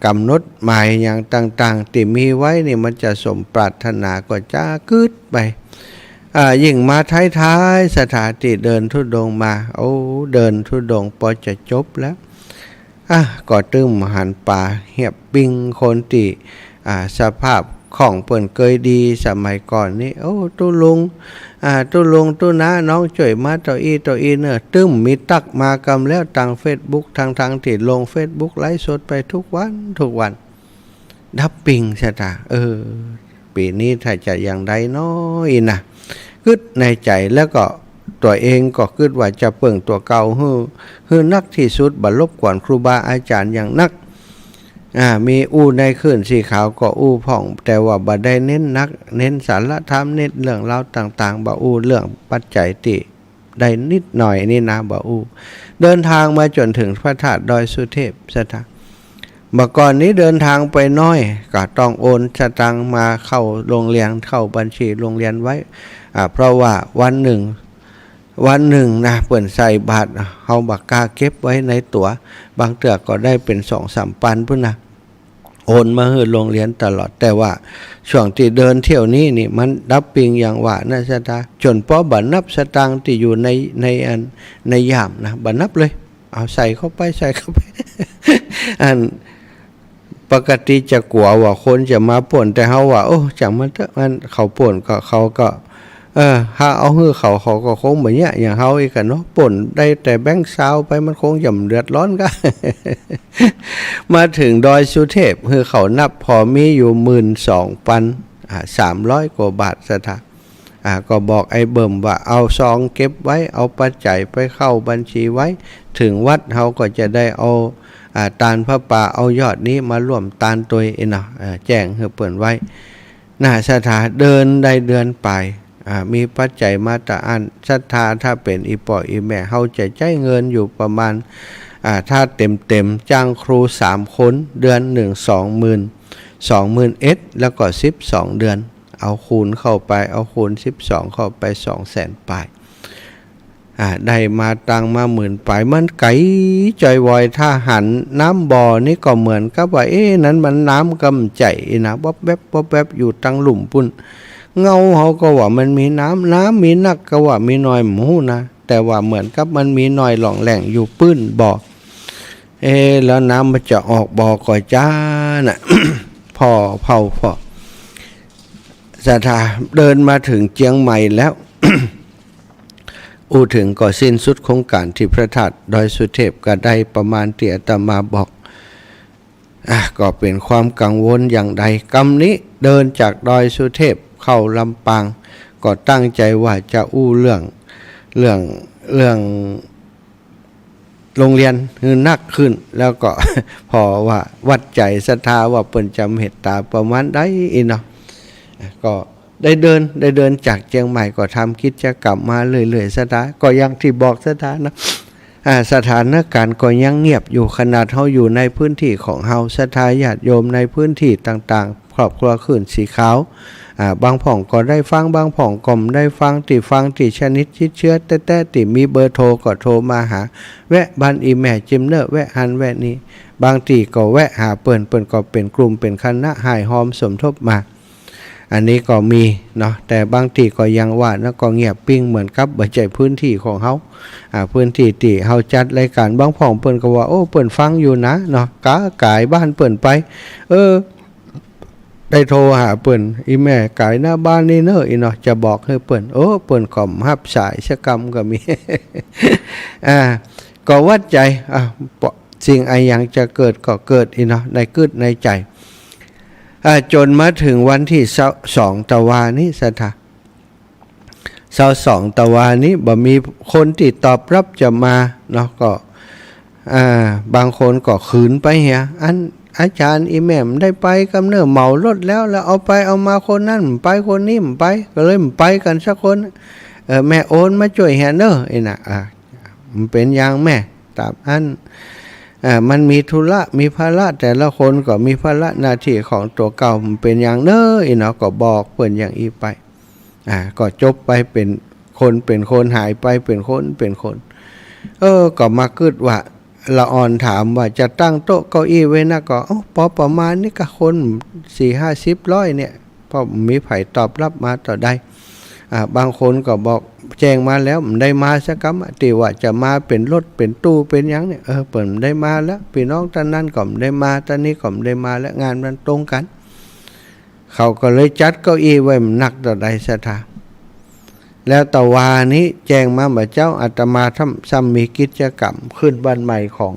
กำหนดหมายอย่างต่างๆที่มีไว้นี่มันจะสมปรารถนาก็จะกึดไปยิ่งมาท้ายๆสถานที่เดินธุดงค์มาเดินธุดงค์พอจะจบแล้วก็ตึมหันป่าเหียบปิงคนที่สภาพของเปิ่นเคยดีสมัยก่อนนี่ตู้ลุงตู้น้าน้องช่วยมาตัวอีเนอะตึมมีตักมากำแล้วทาง Facebook ทางที่ลง Facebook ไลฟ์สดไปทุกวันดับปิงใช่ป่ะปีนี้ถ้าจะอย่างใดน้อยนะคิดในใจแล้วก็ตัวเองก็คิดว่าจะเปิ่งตัวเก่าฮือนักที่สุดบ่รบกวนครูบาอาจารย์อย่างนักมีในขึ้นสีขาวก็ผ่องแต่ว่าบ่ได้เน้นสารธรรมเน้นเรื่องราวต่างๆบ่เรื่องปัจจัยที่ ได้นิดหน่อยนี่นะบ่อู้เดินทางมาจนถึงพระธาตุดอยสุเทพสถานเมื่อก่อนนี้เดินทางไปน้อยก็ต้องโอนสตังค์มาเข้าโรงเรียนเข้าบัญชีโรงเรียนไว้เพราะว่าวันหนึ่งนะเปิ่นใส่บาทเฮาบักกล้าเก็บไว้ในตั๋วบางเทื่อก็ได้เป็น 2-3 ปันพุ่นนะโอนมาให้โรงเรียนตลอดแต่ว่าช่วงที่เดินเที่ยวนี้นี่มันดับปิงอย่างว่านะสตาจนพอบัดนับสตางค์ที่อยู่ในยามนะบัดนับเลยเอาใส่เข้าไป อันปกติจะกลัวว่าคนจะมาป่วนแต่เฮาว่าโอ้จังมันเถอะมันเขาป่วนก็เขาก็ถ้าเอาฮือเขาก็คงแบบเนี้ยอย่างเฮาอีกกันเนาะป่นได้แต่แบงค์ซาวไปมันคงย่ำเดือดร้อนกัน มาถึงดอยสุเทพคือเขานับพอมีอยู่ 12,300 กว่าบาทสถานก็บอกไอ้เบิ่มว่าเอาซองเก็บไว้เอาปัจจัยไปเข้าบัญชีไว้ถึงวัดเฮาก็จะได้เอาตานพระป่าเอายอดนี้มาร่วมตานตัวเองเนาะแจ้งให้เปิ่นไว้หน้าสถานเดินได้เดือนไปมีปัจจัยมาตรอันศรัทธาถ้าเป็นอีปออีแม่เฮาจะใช้เงินอยู่ประมาณถ้าเต็มจ้างครู3คนเดือน1 20,000 แล้วก็12 เดือนเอาคูณเข้าไปเอาคูณ12เข้าไป 200,000 ปลายได้มาตังมา10,000 ปลายมันไกลจอยวอยถ้าหันน้ำบ่อนี่ก็เหมือนกับว่านั้นมันน้ำกำใจนะบ๊อบแป๊บอยู่ตั้งหลุมปุ่นเงาเขาก็ว่ามันมีน้ำมีนักก็ว่ามีน้อยหมูนะแต่ว่าเหมือนกับมันมีน้อยหล่องแหล่งอยู่ปื้นบ่อแล้วน้ำมันจะออกบ่อก่อจ้าน่ะ พอสถาเดินมาถึงเจียงใหม่แล้ว ถึงก็สิ้นสุดโครงการที่พระธาตุดอยสุเทพก็ได้ประมาณที่อาตมาบอกก็เป็นความกังวลอย่างใดกำนี้เดินจากดอยสุเทพเข้าลำปางก็ตั้งใจว่าจะเรื่องโรงเรียนคือนักขึ้นแล้วก็ พอว่าวัดใจศรัทธาว่าเปิ้นจำเหตุตาประมาณได้เนาะก็ได้เดินจากเชียงใหม่ก็ทำกิจกรรมมาเรื่อยๆศรัทธาก็ยังที่บอกศรัทธานะสถานการณ์ก็ยังเงียบอยู่ขนาดเฮาอยู่ในพื้นที่ของเฮาศรัทธาญาติโยมในพื้นที่ต่างๆครอบครัวขึ้นสีขาวบางผ่องก็ได้ฟังบางผ่องก็ไม่ได้ฟังที่ชนิดชิดเชื้อแต่ที่มีเบอร์โทรก็โทรมาหาแวะบ้านอีแม่จิมเนอร์แวะหันแวะนี้บางทีก็แวะหาเปิ้นก็เป็นกลุ่มเป็นคณะหายหอมสมทบมาอันนี้ก็มีเนาะแต่บางทีก็ยังว่านะก็เงียบปิ้งเหมือนกับบ่ใจพื้นที่ของเฮาพื้นที่ที่เฮาจัดรายการบางผ่องเปิ้นก็ว่าโอ้เปิ้นฟังอยู่นะเนาะกายบ้านเปิ้นไปได้โทรหาเปิ้นอีแม่กายหน้าบ้านนี่เนอะอีเนาะจะบอกให้เปิ้นเปิ้นก็รับสายชะกรรมก็มี ก็วัดใจสิ่งอย่างจะเกิดก็เกิดอีเนาะในกึดในใจจนมาถึงวันที่2 ตะวานี้สถา2 ตะวานี้บ่มีคนที่ตอบรับจะมาเนาะก็บางคนก็ขืนไปเหียอาจารย์อีแม่มได้ไปกำเนิดเหมารถแล้วเอาไปเอามาคนนั้นไปคนนี้ไปก็เลยไปกันสักคนแม่โอนมาช่วยแฮเนอร์น่ะมันเป็นอย่างแม่ตามอันมันมีธุระมีภาระแต่ละคนก็มีภาระหน้าที่ของตัวเก่ามันเป็นอย่างเนอเนาะก็บอกเปิ้นอย่างอีไปก็จบไปเป็นคนหายไปเป็นคนก็มาคิดว่าละอ่อนถามว่าจะตั้งโต๊ะเก้าอี้ไว้นะก็พอประมาณนี้ก็คน 4-50-100เนี่ยพอมีไผตอบรับมาต่อได้บางคนก็บอกแจ้งมาแล้วมันได้มาสักคำที่ว่าจะมาเป็นรถเป็นตู้เป็นอย่างเนี่ยเปิ่นได้มาแล้วพี่น้องท่านนั้นก็ได้มาท่านนี้ก็ได้มาแล้วงานมันตรงกันเขาก็เลยจัดเก้าอี้ไว้มันหนักต่อใดศรัทธาแล้วตะวานี้แจ้งมาว่าเจ้าอาตมาซ้ำมีกิจกรรมขึ้นบ้านใหม่ของ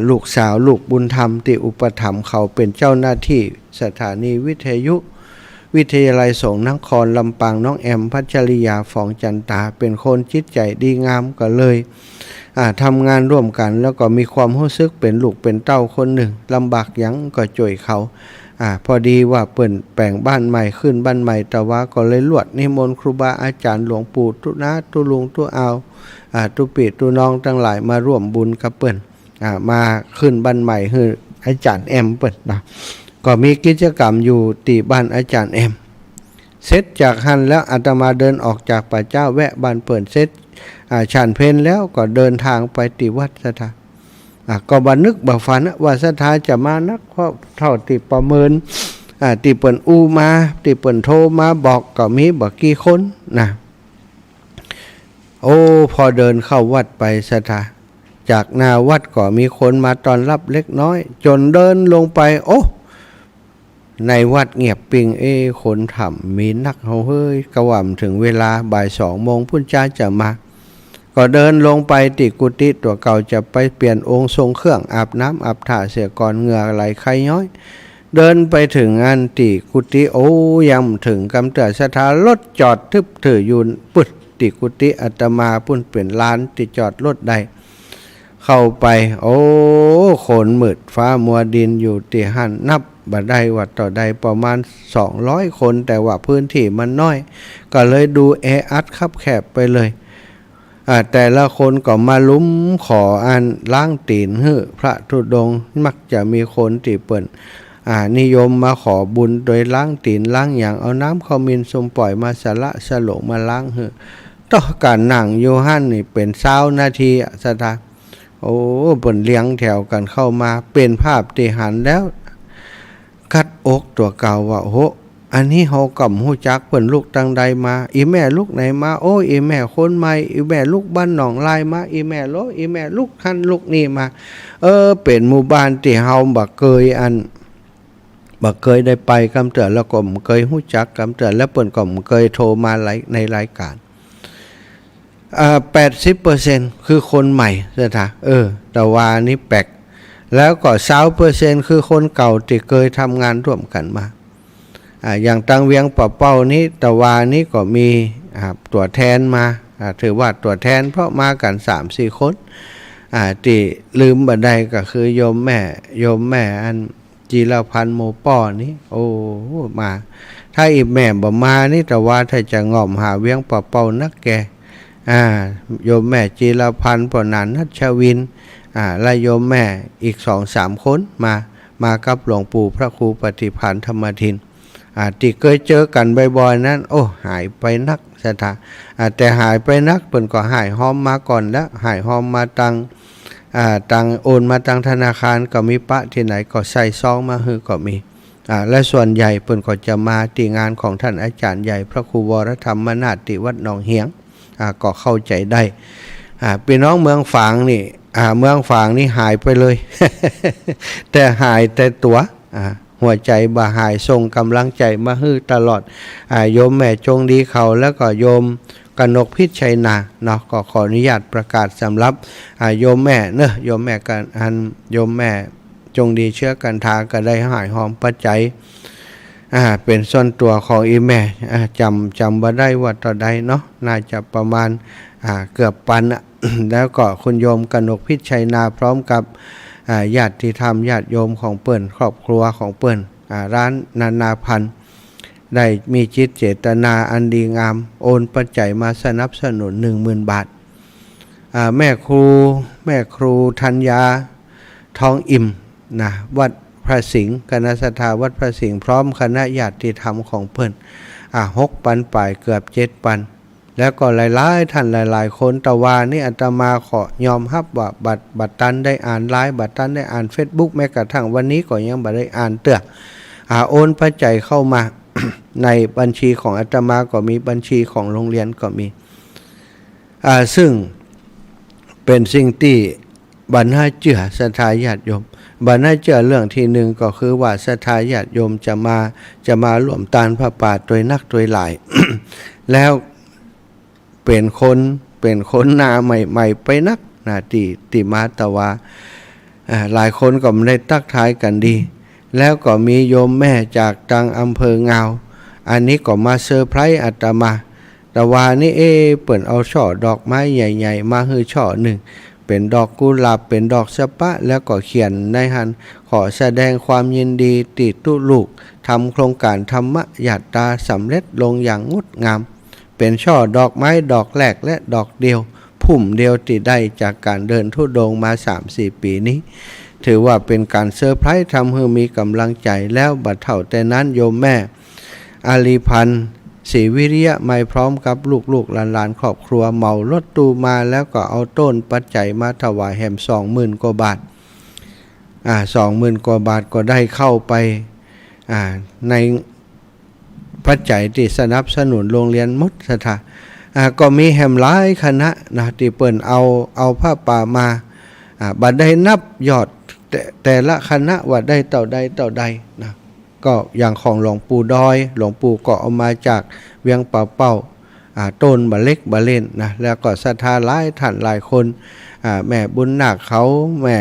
ลูกสาวลูกบุญธรรมที่อุปถัมภ์เขาเป็นเจ้าหน้าที่สถานีวิทยาลัยสงฆ์นครลำปางน้องแอมพัชริยาฟองจันตาเป็นคนจิตใจดีงามก็เลยทำงานร่วมกันแล้วก็มีความรู้สึกเป็นลูกเป็นเต้าคนหนึ่งลำบากยังก็ช่วยเขา พอดีว่าเปิ่นแปลงบ้านใหม่ขึ้นบ้านใหม่แต่ว่าก็เลยลวดนิมนต์ครูบาอาจารย์หลวงปู่ตุนะตุลุงตุเอาตุปีตุน้องทั้งหลายมาร่วมบุญกับเปิ่นมาขึ้นบ้านใหม่คืออาจารย์แอมเปิ่นนะก็มีกิจกรรมอยู่ที่บ้านอาจารย์แอมเสร็จจากหันแล้วอาตมาเดินออกจากป่าเจ้าแวะบ้านเปิ่นเสร็จฉันเพลแล้วก็เดินทางไปที่วัดสถาก็บันนึกบัฝันว่าสถาจะมานักเพราะเท่าที่ประเมินที่เปิ่นอูมาที่เปิ่นโทรมาบอกก็มีบอกกี่คนนะโอ้พอเดินเข้าวัดไปสถาจากหน้าวัดก็มีคนมาต้อนรับเล็กน้อยจนเดินลงไปโอ้ในวัดเงียบปิงคนทำมีนักเฮ้ยกระหว่ำถึงเวลาบ่าย2 โมงพุทธเจ้าจะมาก็เดินลงไปติกุฏิตัวเก่าจะไปเปลี่ยนองค์ทรงเครื่องอาบน้ำอาบท่าเสียก่อนเหงื่อไหลไขย้อยเดินไปถึงอันติกุฏิโอ้ยังถึงกำเตือสถานรถจอดทึบถืออยู่ปุดติกุฏิอาตมาปุ่นเปลี่ยนลานติจอดรถใดเข้าไปโอ้คนมืดฟ้ามัวดินอยู่ติหันนับบ่ได้ว่าต่อใดประมาณ200 คนแต่ว่าพื้นที่มันน้อยก็เลยดูแออัดคับแคบไปเลยแต่ละคนก็มาลุ้มขออันล้างตีนพระธุดงค์มักจะมีคนที่เปิ่นนิยมมาขอบุญโดยล้างตีนล้างอย่างเอาน้ำขมิ้นสมปล่อยมาสละสลงมาล้างต่อการนั่งโยฮันนี่เป็น20 นาทีสถานโอ้เปิ่นเลี้ยงแถวกันเข้ามาเป็นภาพที่หันแล้วกัดอกตัวเก่าว่าโหอันนี้เฮากำฮู้จักเพิ่นลูกตังใดมาอีแม่ลูกไหนมาโอ้อีแม่คนใหม่อีแม่ลูกบ้านหนองลายมาอีแม่โลอีแม่ลูกท่านลูกนี่มาเป็นหมู่บ้านที่เฮาบ่เคยได้ไปกำเตือนแล้วก็บ่เคยฮู้จักกำเตือนแล้วเพิ่นก็บ่เคยโทรมาในรายการ80% คือคนใหม่ซะท่าแต่ว่านี่แปลกแล้วก็20% คือคนเก่าที่เคยทำงานร่วมกันมาอย่างตังเวียงป่าเป้านี้ตะวานี้ก็มีตัวแทนมาถือว่าตัวแทนเพราะมากัน 3-4 คนที่ลืมบันไดก็คือโยมแม่อันจีรพันธ์โมป้อนี้โอ้มาถ้าอีแม่บ่มานี่แต่ว่าถ้าจะง่อมหาเวียงป่าเป้านักแกโยมแม่จีรพันธ์ปอนันทัชวินและโยมแม่อีก 2-3 คนมากับหลวงปู่พระครูปฏิภาณธรรมทินที่เคยเจอกันบ่อยๆนั้นโอ้หายไปนักสถาแต่หายไปนักเพิ่นก็หายหอมมาก่อนแล้วหายหอมมาตังโอนมาตังธนาคารก็มีปะที่ไหนก็ใส่ซองมาฮือก็มีและส่วนใหญ่เพิ่นก็จะมาที่งานของท่านอาจารย์ใหญ่พระครูวรธรรมนาถที่วัดหนองเหียงก็เข้าใจได้พี่น้องเมืองฝางนี่เมืองฝางนี่หายไปเลย แต่หายแต่ตัวหัวใจบ่หายส่งกำลังใจมาฮื้อตลอดโยมแม่จงดีเขาแล้วก็โยมกนกพิชัยนาเนาะก็ขออนุญาตประกาศสำหรับโยมแม่โยมแม่กันโยมแม่จงดีเชื้อกันทาก็ได้หายหอมปัจจัยเป็นส่วนตัวของอีแม่จำบ่ได้ว่าต่อใดเนาะน่าจะประมาณเกือบปัน แล้วก็คุณโยมกนกพิชัยนาพร้อมกับญาติธรรมญาติโยมของเปิ้นครอบครัวของเปิ้นร้านนานาพันธ์ได้มีจิตเจตนาอันดีงามโอนปัจจัยมาสนับสนุน 10,000 บาทแม่ครูธัญญาทองอิ่มนะวัดพระสิงห์คณะศรัทธาวัดพระสิงห์พร้อมคณะญาติธรรมของเปิ้น6 ปันป่ายเกือบ7 ปันแล้วก็หลายๆท่านหลายๆคนตะวานี่อาตมาขอยอมรับว่าบัตรตันได้อ่านไลน์บัตรตันได้อ่าน Facebook แม้กระทั่งวันนี้ก็ยังบ่ได้อ่านเตื้อโอนปัจจัยเข้ามา ในบัญชีของอาตมาก็มีบัญชีของโรงเรียนก็มีซึ่งเป็นสิ่งที่บรรณาเจือศรัทธาญาติโยมบรรณาเจือเรื่องที่หนึ่งก็คือว่าศรัทธาญาติโยมจะมาร่วมตานพระป่าโดยนักโดยหลาย แล้วเป็นคนหน้าใหม่ไปนักที่มาตะวาหลายคนก็ไม่ได้ทักทายกันดีแล้วก็มีโยมแม่จากตังอำเภอเงาอันนี้ก็มาเซอร์ไพรส์อาตมาตะวานี่เปิ่นเอาช่อดอกไม้ใหญ่ๆมาให้ช่อหนึ่ง เป็นดอกกุหลาบเป็นดอกสะปะแล้วก็เขียนในหันขอแสดงความยินดีติตุลูกทำโครงการธรรมยาตราสำเร็จลงอย่างงดงามเป็นช่อดอกไม้ดอกแรกและดอกเดียวพุ่มเดียวที่ได้จากการเดินธุดงค์มา 3-4 ปีนี้ถือว่าเป็นการเซอร์ไพรส์ทำให้มีกำลังใจแล้วบัดเท่าแต่นั้นโยมแม่อาลีพันธ์ศรีวิริยะไม่พร้อมกับลูกๆหลานๆครอบครัวเหมารถตู้มาแล้วก็เอาต้นปัจจัยมาถวายแห่ม 20,000 กว่าบาท20,000 กว่าบาทก็ได้เข้าไปในปัจจัยที่สนับสนุนโรงเรียนมดสถาก็มีแห่มหลายคณะนะที่เปิ้นเอาผ้าป่ามาบัดได้นับยอดแต่ละคณะว่าได้เท่าใดนะก็อย่างของหลวงปู่ดอยหลวงปู่ก็เอามาจากเวียงป่าเป้าต้นบะเล็กบะเล่นนะแล้วก็ศรัทธาหลายท่านหลายคนแม่บุญนาคเขาแม่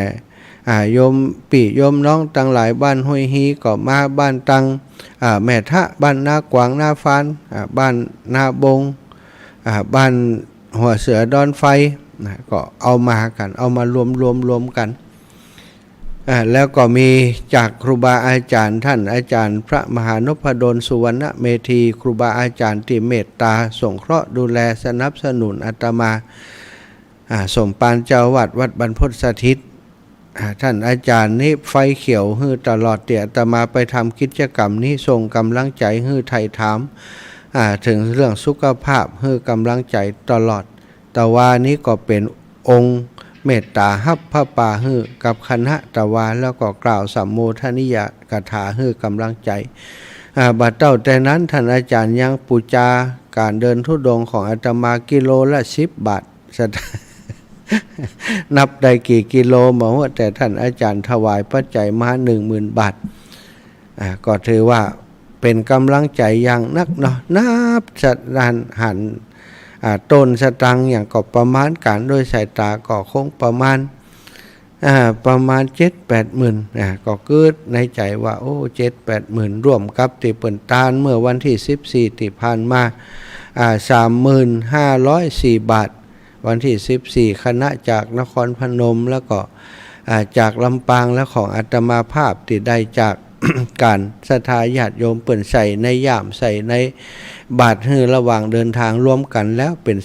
โยมปีโยมน้องตั้งหลายบ้านห้วยฮีก็มาบ้านตังแม่ทะบ้านนากวางนาฟานบ้านนาบงบ้านหัวเสือดอนไฟนะก็เอามากันเอามารวมกันแล้วก็มีจากครูบาอาจารย์ท่านอาจารย์พระมหานพดลสุวรรณเมธีครูบาอาจารย์ที่เมตตาสงเคราะห์ดูแลสนับสนุนอาตมาสมปานเจ้าวัดบรรพตสถิตท่านอาจารย์นี้ไฟเขียวฮือตลอดเตี่ยอาตมาไปทำกิจกรรมนี้ส่งกำลังใจฮือไทยถามถึงเรื่องสุขภาพฮือกำลังใจตลอดแต่ว่านี้ก็เป็นองค์เมตตาฮับพระป่าฮือกับคณะตะวาแล้วก็กล่าวสัมโมทนิยกถาฮือกำลังใจบัดเต้าแต่นั้นท่านอาจารย์ยังปูจาการเดินธุดงค์ของอาตมากิโลละ10 บาทนับได้กี่กิโลมาว่าแต่ท่านอาจารย์ถวายปัจจัยมา 10,000 บาทก็ถือว่าเป็นกำลังใจอย่างนักเนาะนับสถานหันต้นสตังอย่างก็ประมาณการโดยสายตาก็คงประมาณ 7-8 หมื่นก็เกิดในใจว่าโอ้ 7-8 หมื่นร่วมกับที่เปิ่นตานเมื่อวันที่14ที่ผ่านมา35,400 บาทวันที่14คณะจากนครพนมแล้วก็จากลำปางและของอาตมาภาพที่ได้จาก การศรัทธาญาติโยมเปิ่นใส่ในย่ามใส่ในบาทฮือระหว่างเดินทางรวมกันแล้วเป็น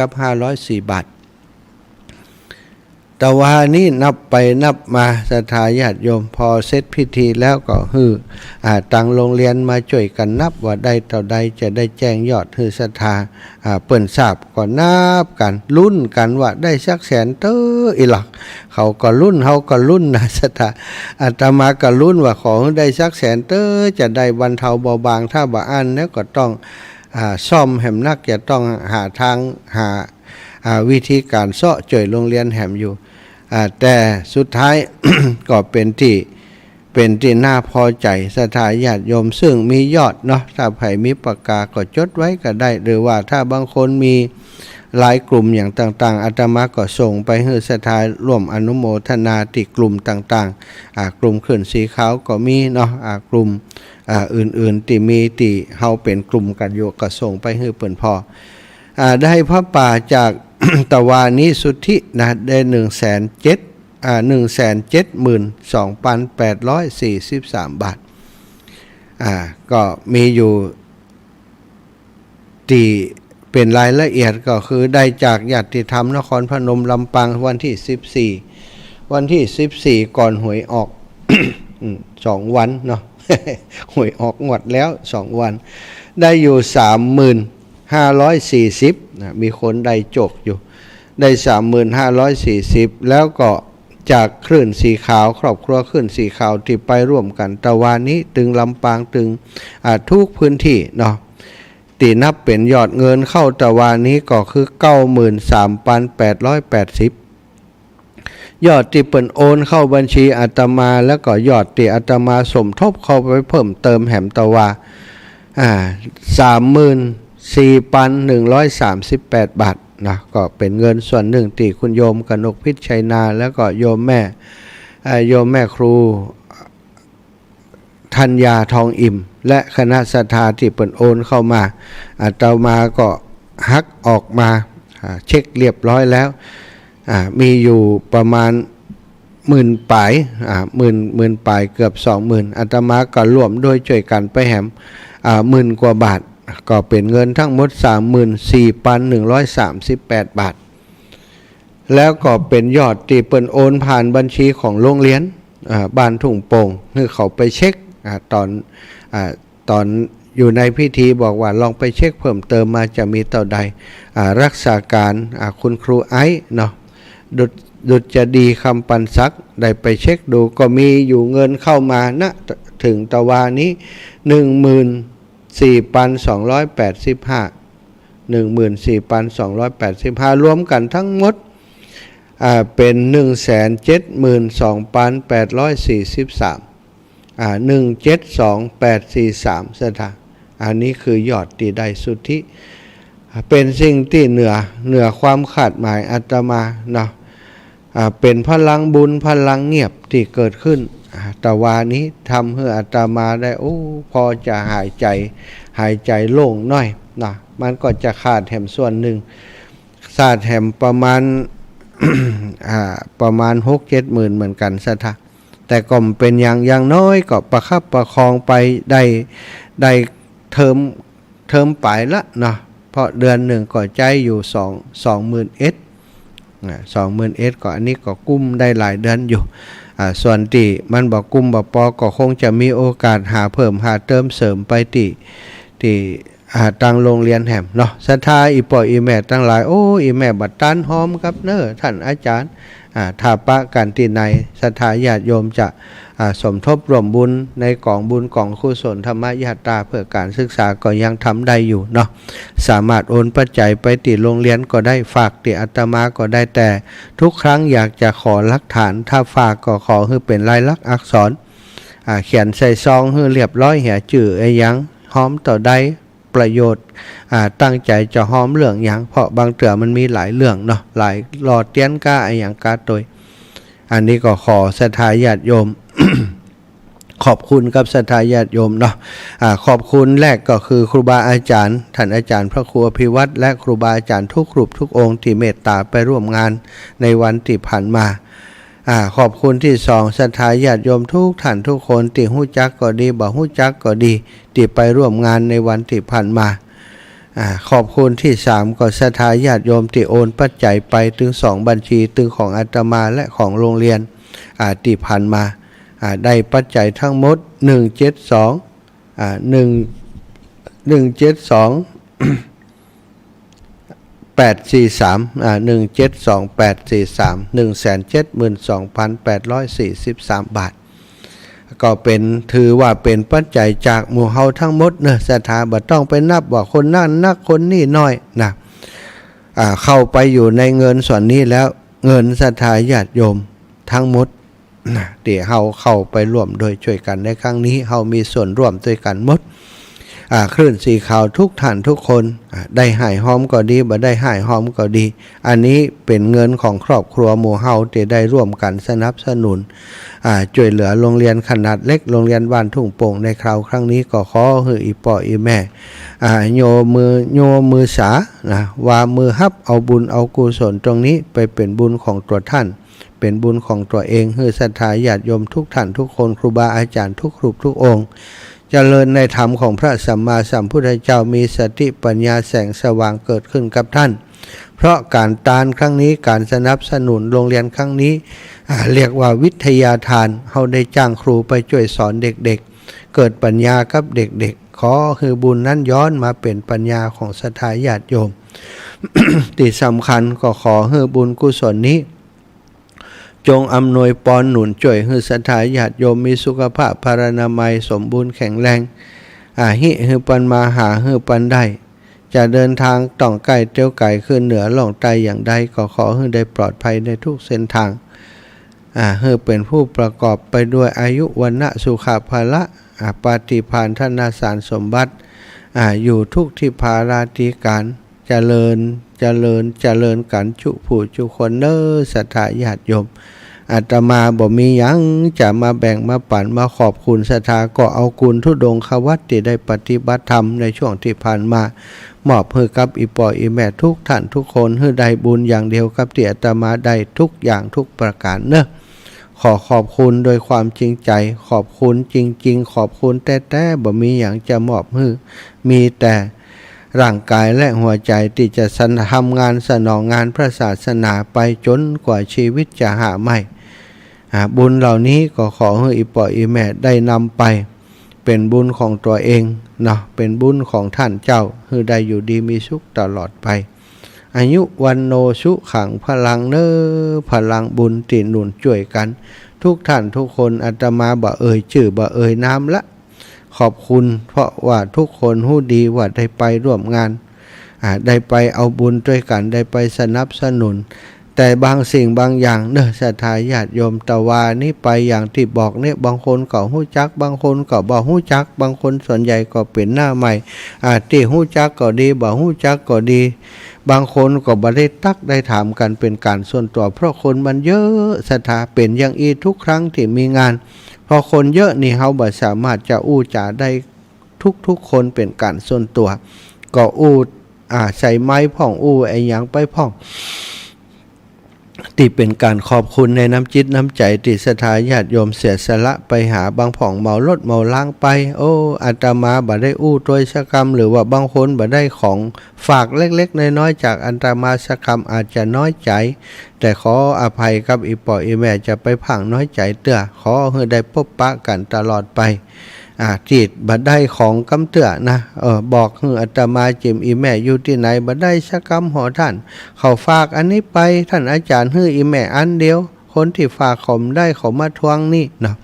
30,504 บาทแต่ว่านี่นับไปนับมาศรัทธาญาติโยมพอเสร็จพิธีแล้วก็ตั้งโรงเรียนมาช่วยกันนับว่าได้เท่าใดจะได้แจ้งยอดฮือศรัทธาเปิ้นทราบก็นับกันลุ้นกันว่าได้สักแสนเต้ออีหลักเขาก็ลุ้นเฮาก็ลุ้นนะศรัทธาอาตมาก็ลุ้นว่าของได้สักแสนเต้อจะได้บรรเทาเบาบางถ้าบ่อันแล้วก็ต้องซ่อมแห่มนักจะต้องหาทางหาวิธีการเสาะจ่วยโรงเรียนแหมอยู่แต่สุดท้าย ก็เป็นที่น่าพอใจศรัทธาญาติโยมซึ่งมียอดเนาะถ้าใครมีปากกาก็จดไว้ก็ได้หรือว่าถ้าบางคนมีหลายกลุ่มอย่างต่างๆอาตมาก็ส่งไปให้ศรัทธาร่วมอนุโมทนาที่กลุ่มต่างๆกลุ่มขึ้นสีขาวก็มีเนาะกลุ่มอื่นๆที่มีที่เฮาเป็นกลุ่มกันอยู่ก็ส่งไปให้เปิ้นพอได้พระป่าจาก ตะวานิสุทธินะได้172,843 บาทก็มีอยู่ที่เป็นรายละเอียดก็คือได้จากญาติธรรมนครพนมลำปางวันที่14ก่อนหวยออก 2 วันเนาะ หวยออกงวดแล้ว2 วันได้อยู่30,540มีคนได้จกอยู่ได้ 30,540 แล้วก็จากคลื่นสีขาวครอบครัวคลื่นสีขาวที่ไปร่วมกันตะวันนี้ตึงลำปางตึงทุกพื้นที่เนาะตีนับเป็นยอดเงินเข้าตะวันนี้ก็คือ 93,880 ยอดที่เปิ่นโอนเข้าบัญชีอาตมาแล้วก็ยอดที่อาตมาสมทบเข้าไปเพิ่มเติมแหมตะวา34,138 บาทนะก็เป็นเงินส่วนหนึ่งที่คุณโยมกนกพิชชัยนาแล้วก็โยมแม่ครูธัญญาทองอิ่มและคณะศรัทธาที่เปิ่นโอนเข้ามาอาตมาก็หักออกมาเช็คเรียบร้อยแล้ว มีอยู่ประมาณ10,000 ปลายหมื่นปลายเกือบ 20,000อาตมาก็รวมด้วยช่วยกันไปแหม10,000 กว่าบาทก็เป็นเงินทั้งหมด 34,138 บาทแล้วก็เป็นยอดที่เปิ้นโอนผ่านบัญชีของโรงเรียนบ้านทุ่งโป่งคือเขาไปเช็คตอนอยู่ในพิธีบอกว่าลองไปเช็คเพิ่มเติมมาจะมีเท่าใดรักษาการคุณครูไอซ์เนาะดุจดีคำปันซักได้ไปเช็คดูก็มีอยู่เงินเข้ามานะถึงตะวานี้ 14,285 14,285 รวมกันทั้งหมดเป็น 172,843 172,843 สถานอันนี้คือยอดที่ได้สุทธิเป็นสิ่งที่เหนือความคาดหมายอาตมาเนาะเป็นพลังบุญพลังเงียบที่เกิดขึ้นแต่วานี้ทำให้อาตมาได้พอจะหายใจโล่งน้อยนะมันก็จะขาดแหมส่วนหนึ่งขาดแหมประมาณ 6-7 หมื่นเหมือนกันซะท่าแต่ก็เป็นอย่างน้อยก็ประคับประคองไปได้เทอมปลายละเนาะเพราะเดือนหนึ่งก็ใจอยู่20,000 20,000 ก็อันนี้ก็กุ้มได้หลายเดือนอยู่ส่วนที่มันบอกกุ้มบอกปอก็คงจะมีโอกาสหาเพิ่มหาเติมเสริมไปที่ตั้งโรงเรียนแหมเนาะศรัทธาอีปออีแม่ตั้งหลายอีแม่บัดตันหอมครับเนอท่านอาจารย์ถ้าปะกันที่ในศรัทธาญาติโยมจะสมทบร่วมบุญในกองบุญกองกุศลธรรมญาตราเพื่อการศึกษาก็ยังทำได้อยู่เนาะสามารถโอนปัจจัยไปติโรงเรียนก็ได้ฝากติอาตมาก็ได้แต่ทุกครั้งอยากจะขอหลักฐานถ้าฝากก็ขอให้เป็นลายลักษณ์อักษรเขียนใส่ซองให้เรียบร้อยเหียจื่อไอ้ยังหอมต่อได้ประโยชน์ตั้งใจจะหอมเรื่องอย่างเพราะบางเตือมันมีหลายเรื่องเนาะหลายหลอดเตี้ยนก้าไอ้อย่างกาโดยอันนี้ก็ขอศรัทธาญาติโยม ขอบคุณกับศรัทธาญาติโยมเนาะขอบคุณแรกก็คือครูบาอาจารย์ท่านอาจารย์พระครูอภิวัตรและครูบาอาจารย์ทุกรูปทุกองค์ที่เมตตาไปร่วมงานในวันที่ผ่านมาขอบคุณที่สองศรัทธาญาติโยมทุกท่านทุกคนที่ฮู้จักก็ดีบ่ฮู้จักก็ดีที่ไปร่วมงานในวันที่ผ่านมาขอบคุณที่สามก็ศรัทธาญาติโยมที่โอนปัจจัยไปถึง2 บัญชีถึงของอาตมาและของโรงเรียนที่ผ่านมาได้ปัจจัยทั้งหมด172,843 172,843 บาทก็เป็นถือว่าเป็นปัจจัยจากหมู่เฮาทั้งหมดเนอะศรัทธาบ่ต้องไปนับว่าคนนั้นนักคนนี้น้อยนะเข้าไปอยู่ในเงินส่วนนี้แล้วเงินศรัทธาญาติโยมทั้งหมดเดี๋ยวเฮาเข้าไปร่วมโดยช่วยกันในครั้งนี้เฮามีส่วนร่วมด้วยกันหมดคลื่นสีขาวทุกท่านทุกคนได้หายหอมก็ดีบ่ได้หายหอมก็ดีอันนี้เป็นเงินของครอบครัวหมู่เฮาที่ได้ร่วมกันสนับสนุนช่วยเหลือโรงเรียนขนาดเล็กโรงเรียนบ้านทุ่งโป่งในคราวครั้งนี้ก็ขอให้อีป่ออีแม่โยมือสาว่ามือฮับเอาบุญเอากุศลตรงนี้ไปเป็นบุญของตัวท่านเป็นบุญของตัวเองให้ศรัทธาญาติโยมทุกท่านทุกคนครูบาอาจารย์ทุกรูปทุกองค์เจริญในธรรมของพระสัมมาสัมพุทธเจ้ามีสติปัญญาแสงสว่างเกิดขึ้นกับท่านเพราะการตานครั้งนี้การสนับสนุนโรงเรียนครั้งนี้เรียกว่าวิทยาทานเขาได้จ้างครูไปช่วยสอนเด็กๆเกิดปัญญากับเด็กๆขอคือบุญนั้นย้อนมาเป็นปัญญาของศรัทธาญาติโยม ที่สำคัญก็ขอให้บุญกุศลนี้จงอำนวยปอนหนุนช่วยให้ศรัทธาญาติโยมมีสุขภาพพรรณนามัยสมบูรณ์แข็งแรงหิฮือปันมาหาฮือปันได้จะเดินทางต้องใกล้เตี้ยวไก่ขึ้นเหนือล่องใต้อย่างใดก็ขอให้ได้ปลอดภัยในทุกเส้นทางให้เป็นผู้ประกอบไปด้วยอายุวรรณะสุขภาละปาฏิภาณธนาสารสมบัติอยู่ทุกที่ภาราธิการเจริญกันจุผู้จุคนเนอศรัทธาญาติโยมอาตมาบ่มีหยังจะมาแบ่งมาปั่นมาขอบคุณศรัทธาก็เอาคุณทุดงควัตที่ได้ปฏิบัติธรรมในช่วงที่ผ่านมา มอบให้กับอีปออีแม่ทุกท่านทุกคนให้ได้บุญอย่างเดียวกับที่อาตมาได้ทุกอย่างทุกประการเนอะขอขอบคุณโดยความจริงใจขอบคุณจริงๆขอบคุณแต่บ่มีอย่างจะมอบให้มีแต่ร่างกายและหัวใจที่จะทำงานสนองงานพระศาสนาไปจนกว่าชีวิตจะหาไม่บุญเหล่านี้ก็ขอให้อีปออีแม่ได้นำไปเป็นบุญของตัวเองเนาะเป็นบุญของท่านเจ้าให้ได้อยู่ดีมีสุขตลอดไปอายุวันโนสุขังพลังเนอพลังบุญติหนุนช่วยกันทุกท่านทุกคนอาตมาบ่เอ่ยชื่อบ่เอ่ยนามละขอบคุณเพราะว่าทุกคนหู้ดีว่าได้ไปร่วมงานได้ไปเอาบุญด้วยกันได้ไปสนับสนุนแต่บางสิ่งบางอย่างเนอะศรัทธาญาติโยมตะวานี่ไปอย่างที่บอกเนี่ยบางคนก็หู้จักบางคนก็บ่หู้จักบางคนส่วนใหญ่ก็เป็นหน้าใหม่ที่หู้จักก็ดีบ่หู้จักก็ดีบางคนก็บ่ได้ตักได้ถามกันเป็นการส่วนตัวเพราะคนมันเยอะศรัทธาเป็นอย่างอีทุกครั้งที่มีงานพอคนเยอะนี่เฮาบ่สามารถจะอู้จาได้ทุกคนเป็นการส่วนตัวก็อู้ใส่ไม้พ่องอู้ไอ้หยังไปพ่องที่เป็นการขอบคุณในน้ำจิตน้ำใจที่ศรัทธาญาติโยมเสียสละไปหาบางผ่องเมารถเมาล้างไปโอ้อาตมาบ่ได้อู้ตัวสกรรมหรือว่าบางคนบ่ได้ของฝากเล็กๆน้อยๆจากอาตมาสกรรมอาจจะน้อยใจแต่ขออภัยกับอีปออีแม่จะไปพังน้อยใจเตื้อขอให้ได้พบปะกันตลอดไปจิตบัดได้ของกำเตื้อนะบอกให้อาตมาจิมอีแม่อยู่ที่ไหนบัดได้สักกำหอท่านเขาฝากอันนี้ไปท่านอาจารย์ให้อีแม่อันเดียวคนที่ฝากผมได้เขามาทวงนี่เนาะ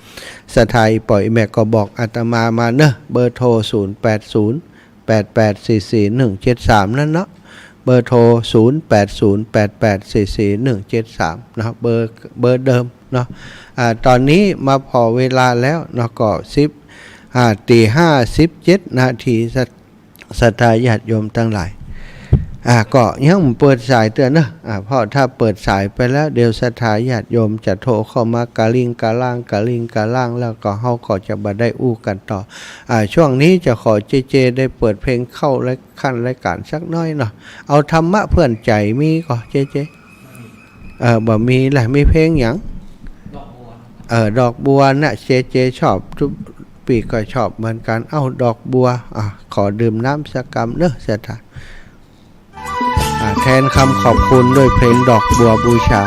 สถายปล่อยแม่ก็บอกอาตมามาเนอะเบอร์โทร0808844173นั่นเนาะเบอร์โทร0808844173นะครับเบอร์เดิมเนาะตอนนี้มาพอเวลาแล้วเนาะก็17:57 นาทีศรัทธาญาติโยมทั้งหลายก็ยังเปิดสายเตือนนะเพราะถ้าเปิดสายไปแล้วเดี๋ยวศรัทธาญาติโยมจะโทรเข้ามากะลิงกะล่างแล้วก็เฮาก็จะบ่ได้อู้กันต่อช่วงนี้จะขอเจได้เปิดเพลงเข้าและขั้นรายการสักน้อยเนาะเอาธรรมะเพื่อนใจมีก็เจบ่มีแหละมีเพลงหยังดอกบัวน่ะเจชอบทุกปีก็ชอบเหมือนกันเอาดอกบัวขอดื่มน้ำสักกำเนอะศรัทธาแทนคำขอบคุณด้วยเพลงดอกบัวบูชา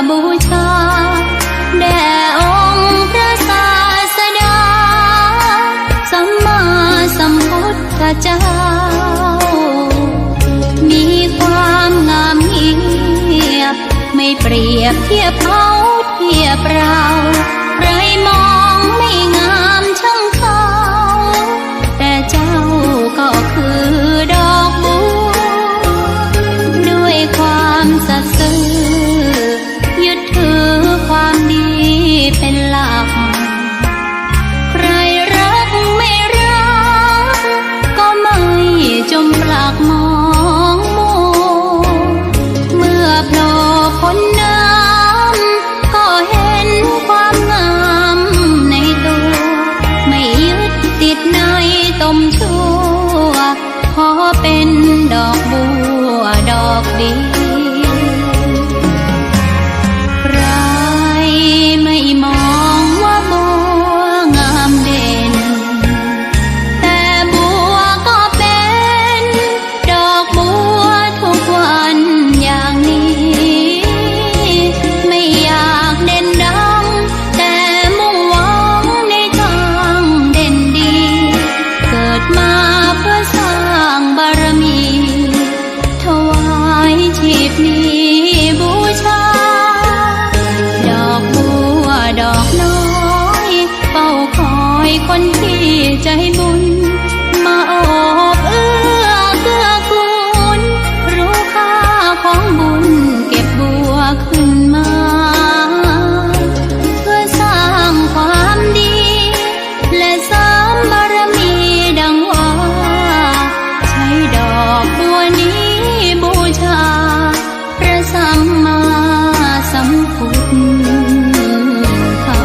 บูชาแด่องค์พระศาสดาสัมมาสัมพุทธเจ้ามีความงามเงียบไม่เปรียบเทียบเขาเทียบเราใครมองไม่งามช่างเขาแต่เจ้าก็คือดอกบัวด้วยความสัตย์ซื่อยึดถือความดีเป็นหลักใครรักไม่รักก็ไม่จมปลักมองมัวเมื่อโผล่พ้นน้ำก็เห็นความงา คนที่ใจบุญมาโอบเอื้อเกื้อกูลรู้ค่าของบุญเก็บบัวขึ้นมาเพื่อสร้างความดีและเสริมบารมีดังว่าใช้ดอกบัวนี้บูชาพระสัมมาสัมพุทธ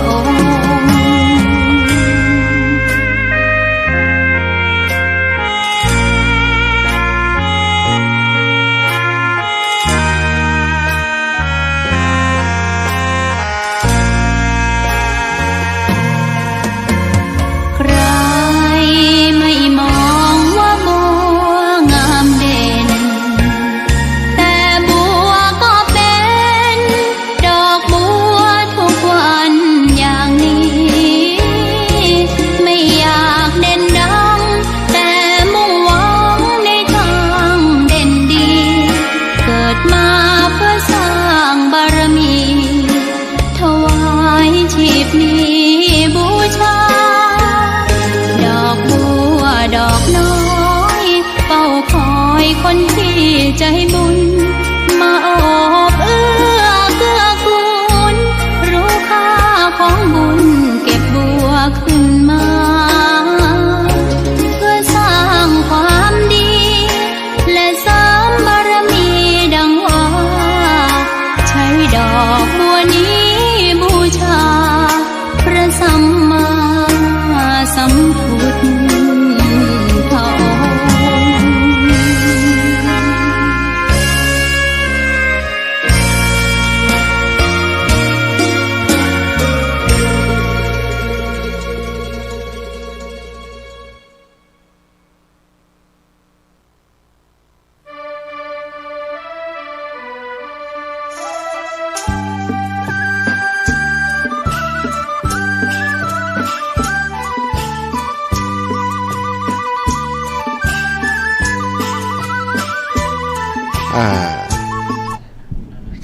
องค์ ใครไม่มองว่าบัวงามเด่นแต่บัวก็เป็นดอกบัวทุกวันอย่างนี้ไม่อยากเด่นดังแต่มุ่งหวังในทางเด่นดีเกิดมาเพื่อสร้างบารมีถวายชีพนี้บูชา ดอกบัวดอกน้อยเฝ้าคอยคนที่ใจบุญมาโอบเอื้อเกื้อกูลรู้ค่าของบุญเก็บบัวขึ้นมาเพื่อสร้างความดีและเสริมบารมีดังว่าใช้ดอกบัวนี้บูชาพระสัมมาสัมพุทธองค์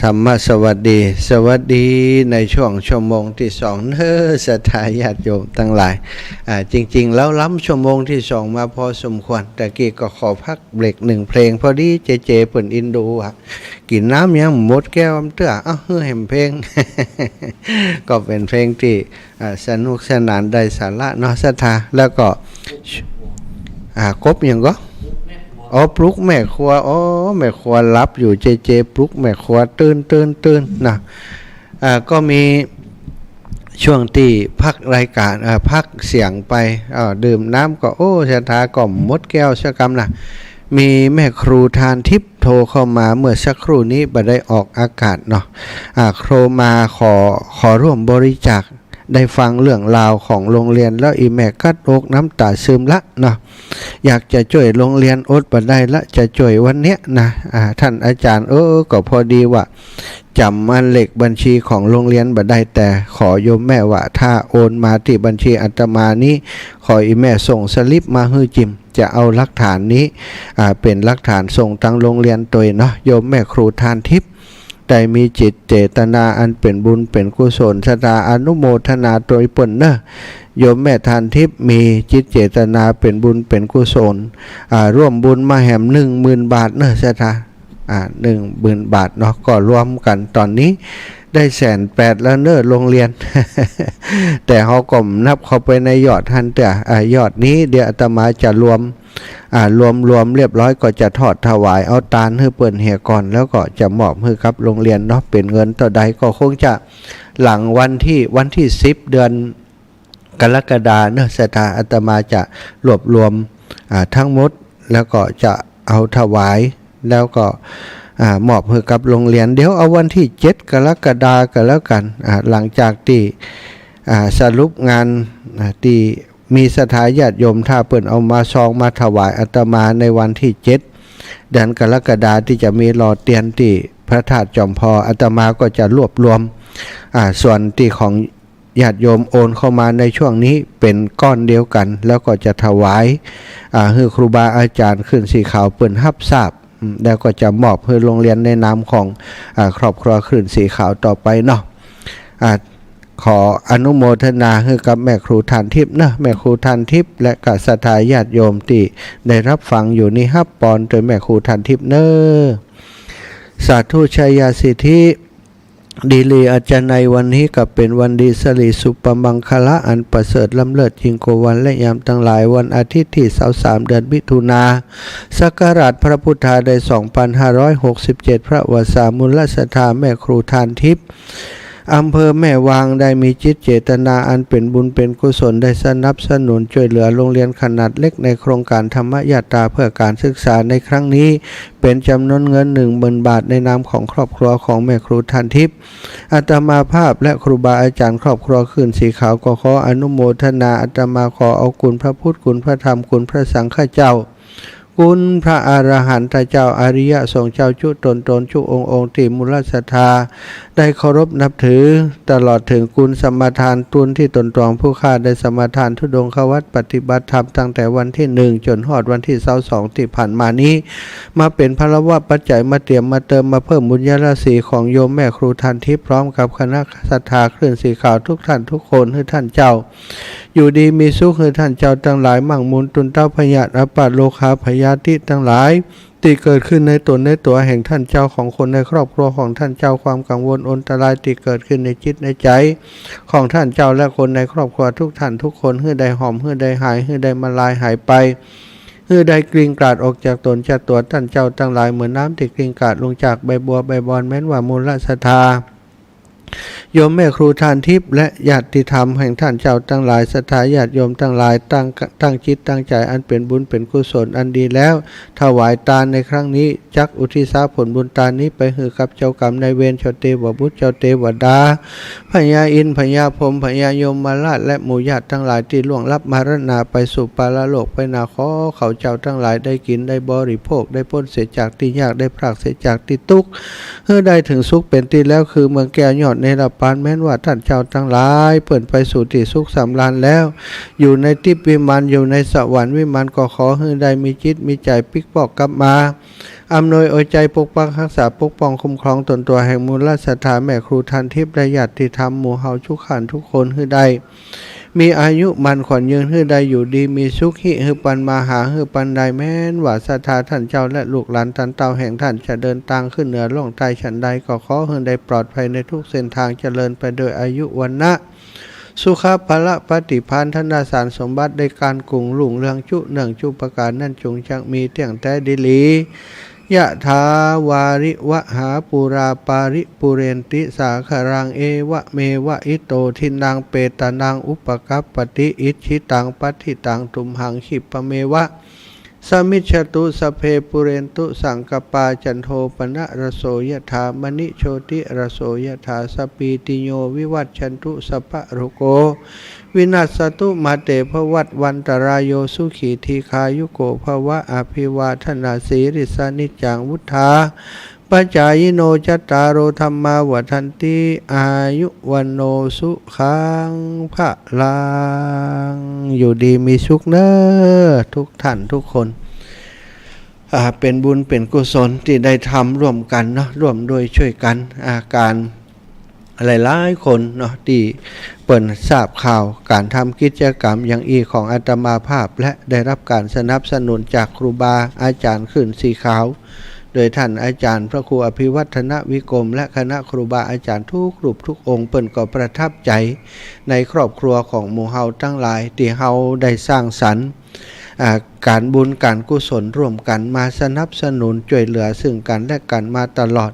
ธรรมสวัสดีสวัสดีในช่วงชั่วโมงที่สองศรัทธาญาติโยมทั้งหลายจริงๆแล้วล้ำชั่วโมงที่สองมาพอสมควรแต่กี้ก็ขอพักเบรกหนึ่งเพลงพอดีเจเปิ่นอินดูกินน้ำยังหมดแก้วเตื้อแหมเพลง ก็เป็นเพลงที่สนุกสนานได้สาระเนาะศรัทธาแล้วก็กบยังก็ปลุกแม่ครัวแม่ครัวรับอยู่เจปลุกแม่ครัวตื่นนะก็มีช่วงที่พักรายการพักเสียงไปดื่มน้ำก็ชะทาก็มดแก้วชะกำนะมีแม่ครูทานทิพย์โทรเข้ามาเมื่อสักครู่นี้บ่ได้ออกอากาศเนาะโทรมาขอร่วมบริจาคได้ฟังเรื่องราวของโรงเรียนแล้วอีแม่กัดอกน้ำตาซึมละเนาะอยากจะช่วยโรงเรียนอดบ่ได้ละจะช่วยวันเนี้ยนะท่านอาจารย์ก็พอดีว่าจำมันเลขบัญชีของโรงเรียนบ่ได้แต่ขอโยมแม่ว่าถ้าโอนมาที่บัญชีอาตมานี้ขออีแม่ส่งสลิปมาให้จิมจะเอาหลักฐานนี้เป็นหลักฐานส่งทางโรงเรียนตัวเนาะโยมแม่ครูทานทิพย์ได้มีจิตเจตนาอันเป็นบุญเป็นกุศลศรัทธาอนุโมทนาโดยเปิ้นเนอะโยมแม่ทานทิพย์มีจิตเจตนาเป็นบุญเป็นกุศลร่วมบุญมาแหม10,000 บาทเนอะศรัทธา10,000 บาทเนาะก็รวมกันตอนนี้ได้180,000แล้วเนอะโรงเรียน แต่เขาก็นับเข้าไปในยอดทันแต่ยอดนี้เดี๋ยวอาตมาจะรวมเรียบร้อยก็จะทอดถวายเอาตาลให้เปิ้นเหียก่อนแล้วก็จะมอบให้กับโรงเรียนเนาะเป็นเงินต่อใดก็คงจะหลังวันที่10 เดือนกรกฎาคมเนอะศรัทธาอาตมาจะรวบรวมทั้งหมดแล้วก็จะเอาถวายแล้วก็มอบให้กับโรงเรียนเดี๋ยวเอาวันที่7 กรกฎาคมกันแล้วกันหลังจากที่สรุปงานที่มีศรัทธาญาติโยมถ้าเปิ่นเอามาซองมาถวายอาตมาในวันที่7 เดือนกรกฎาคมที่จะมีหล่อเตียนที่พระธาตุจอมพออาตมาก็จะรวบรวมส่วนที่ของญาติโยมโอนเข้ามาในช่วงนี้เป็นก้อนเดียวกันแล้วก็จะถวายให้ครูบาอาจารย์ขึ้นสีขาวเปิ่นรับทราบแล้วก็จะมอบให้โรงเรียนในนามของครอบครัวขึ้นสีขาวต่อไปเนาะ ขออนุโมทนาให้กับแม่ครูทานทิพย์นะแม่ครูทานทิพย์และกับศรัทธาญาติโยมที่ได้รับฟังอยู่นี่ฮับปอนโดยแม่ครูทานทิพย์เนอสาธุชัยยาสิทธิดีลีอาจารย์ในวันนี้กับเป็นวันดีสริสุปมังคละอันประเสริฐล้ำเลิศยิ่งกว่าวันและยามทั้งหลายวันอาทิตย์ที่23เดือนมิถุนาศักราชพระพุทธาได้2567พระวสามุลสถาแม่ครูทานทิพย์อำเภอแม่วางได้มีจิตเจตนาอันเป็นบุญเป็นกุศลได้สนับสนุนช่วยเหลือโรงเรียนขนาดเล็กในโครงการธรรมยาตราเพื่อการศึกษาในครั้งนี้เป็นจำนวนเงิน 10,000 บาทในนามของครอบครัวของแม่ครูทานทิพย์อาตมาภาพและครูบาอาจารย์ครอบครัวขึ้นสีขาวก็ขออนุโมทนาอาตมาขอเอาคุณพระพุทธคุณพระธรรมคุณพระสังฆเจ้าคุณพระอรหันตเจ้าอริยสงฆ์เจ้าจุตนจุองค์ที่มูลศรัทธาได้เคารพนับถือตลอดถึงคุณสมทานตุนที่ตนตรองผู้ข้าได้สมทานธุดงควัตปฏิบัติธรรมตั้งแต่วันที่1จนฮอดวันที่22ที่ผ่านมานี้มาเป็นพลวะปัจจัยมาเตรียมมาเติมมาเพิ่มบุญญาราศีของโยมแม่ครูทานทิพย์พร้อมกับคณะศรัทธาคลื่นสีขาวทุกท่านทุกคนให้ท่านเจ้าอยู่ดีมีสุขให้ท่านเจ้าทั้งหลายมั่งมูลตุนเต้าพยาธิอปาโลคาพยาธิทั้งหลายที่เกิดขึ้นในตนในตัวแห่งท่านเจ้าของคนในครอบครัวของท่านเจ้าความกังวลอันตรายที่เกิดขึ้นในจิตในใจของท่านเจ้าและคนในครอบครัวทุกท่านทุกคนให้ได้หอมให้ได้หายให้ได้มาลายหายไปให้ได้กลิ่งกราดออกจากตนจากตัวท่านเจ้าทั้งหลายเหมือนน้ำที่กลิ่งกราดลงจากใบบัวใบบอนแม้นว่ามูลศรัทธาโยมแม่ครูทานทิพย์และญาติธรรมแห่งท่านเจ้าทั้งหลายศรัทธาญาติโยมทั้งหลายตั้งจิตตั้งใจอันเป็นบุญเป็นกุศลอันดีแล้วถวายทานในครั้งนี้จักอุทิศผลบุญทานนี้ไปให้กับเจ้ากรรมนายเวรเจ้าเทวบุตรเจ้าเทวดาพญาอินทร์พญาพรหมพญายมมาราชและหมู่ญาติทั้งหลายที่ล่วงลับมรณะไปสู่ปาลโลกไปนาขอเขาเจ้าทั้งหลายได้กินได้บริโภคได้พ้นเสียจากที่ยากได้พรากเสียจากที่ทุกข์เพื่อได้ถึงสุขเป็นที่แล้วคือเมืองแก้วยอดในระปานแม้นว่าท่านเจ้าทั้งหลายเปิดไปสู่ที่สุขสำราญแล้วอยู่ในทิพย์วิมานอยู่ในสวรรค์วิมานก็ขอให้ได้มีจิตมีใจปิกปอกกลับมาอำนวยอวยใจปกปักรักษาปกป้องคุ้มครองตนตัวแห่งมูลศรัทธาแม่ครูทานทิพย์ได้ญาติธรรมหมู่เฮาทุกขันทุกคนให้ได้มีอายุมันขวัญยืนให้ได้อยู่ดีมีสุขหิให้ปันมาหาให้ปันใดแม้นว่าศรัทธาท่านเจ้าและลูกหลานท่านเต้าแห่งท่านจะเดินทางขึ้นเหนือล่องใต้ฉันใดก็ขอให้ได้ปลอดภัยในทุกเส้นทางเจริญไปโดยอายุวันนะสุขภละปฏิภาณธนาสารสมบัติได้การกุ่งลุ่งเรืองจุเนื่องจุประการนั่นจงจักมีเที่ยงแต่ดิลียะถาวาริวะหาปุราปาริปุเรนติสาคารังเอวะเมวะอิโตทินังเปตานังอุปกัปปติอิชิตังปัฏฐิตังตุมหังขิปะเมวะสมิจฉตุสเพปุเรนตุสังกปาจันโทปนะระโสยถามณิโชติระโสยถาสปีติโยวิวัชชันตุสัพพะโรโกวินัสสตุมาเตภวัตวันตรายโยสุขีทีคายุโกภวะอภิวาทนาสีริสานิจังวุธาปัจจายโนจัตตารโอธรรมาวัฏันติอายุวันโนสุขังพระลังอยู่ดีมีสุขเนอทุกท่านทุกคนเป็นบุญเป็นกุศลที่ได้ทำร่วมกันเนาะร่วมโดยช่วยกันอาการหลายๆคนเนาะที่เปิดทราบข่าวการทำกิจกรรมอย่างอีของอาตมาภาพและได้รับการสนับสนุนจากครูบาอาจารย์ขึ้นสีขาวโดยท่านอาจารย์พระครูอภิวัฒนวิกรมและคณะครูบาอาจารย์ทุกรูปทุกองค์เปิ่นก็ประทับใจในครอบครัวของหมู่เฮาทั้งหลายที่เฮาได้สร้างสรรค์การบุญการกุศลร่วมกันมาสนับสนุนช่วยเหลือซึ่งกันและกันมาตลอด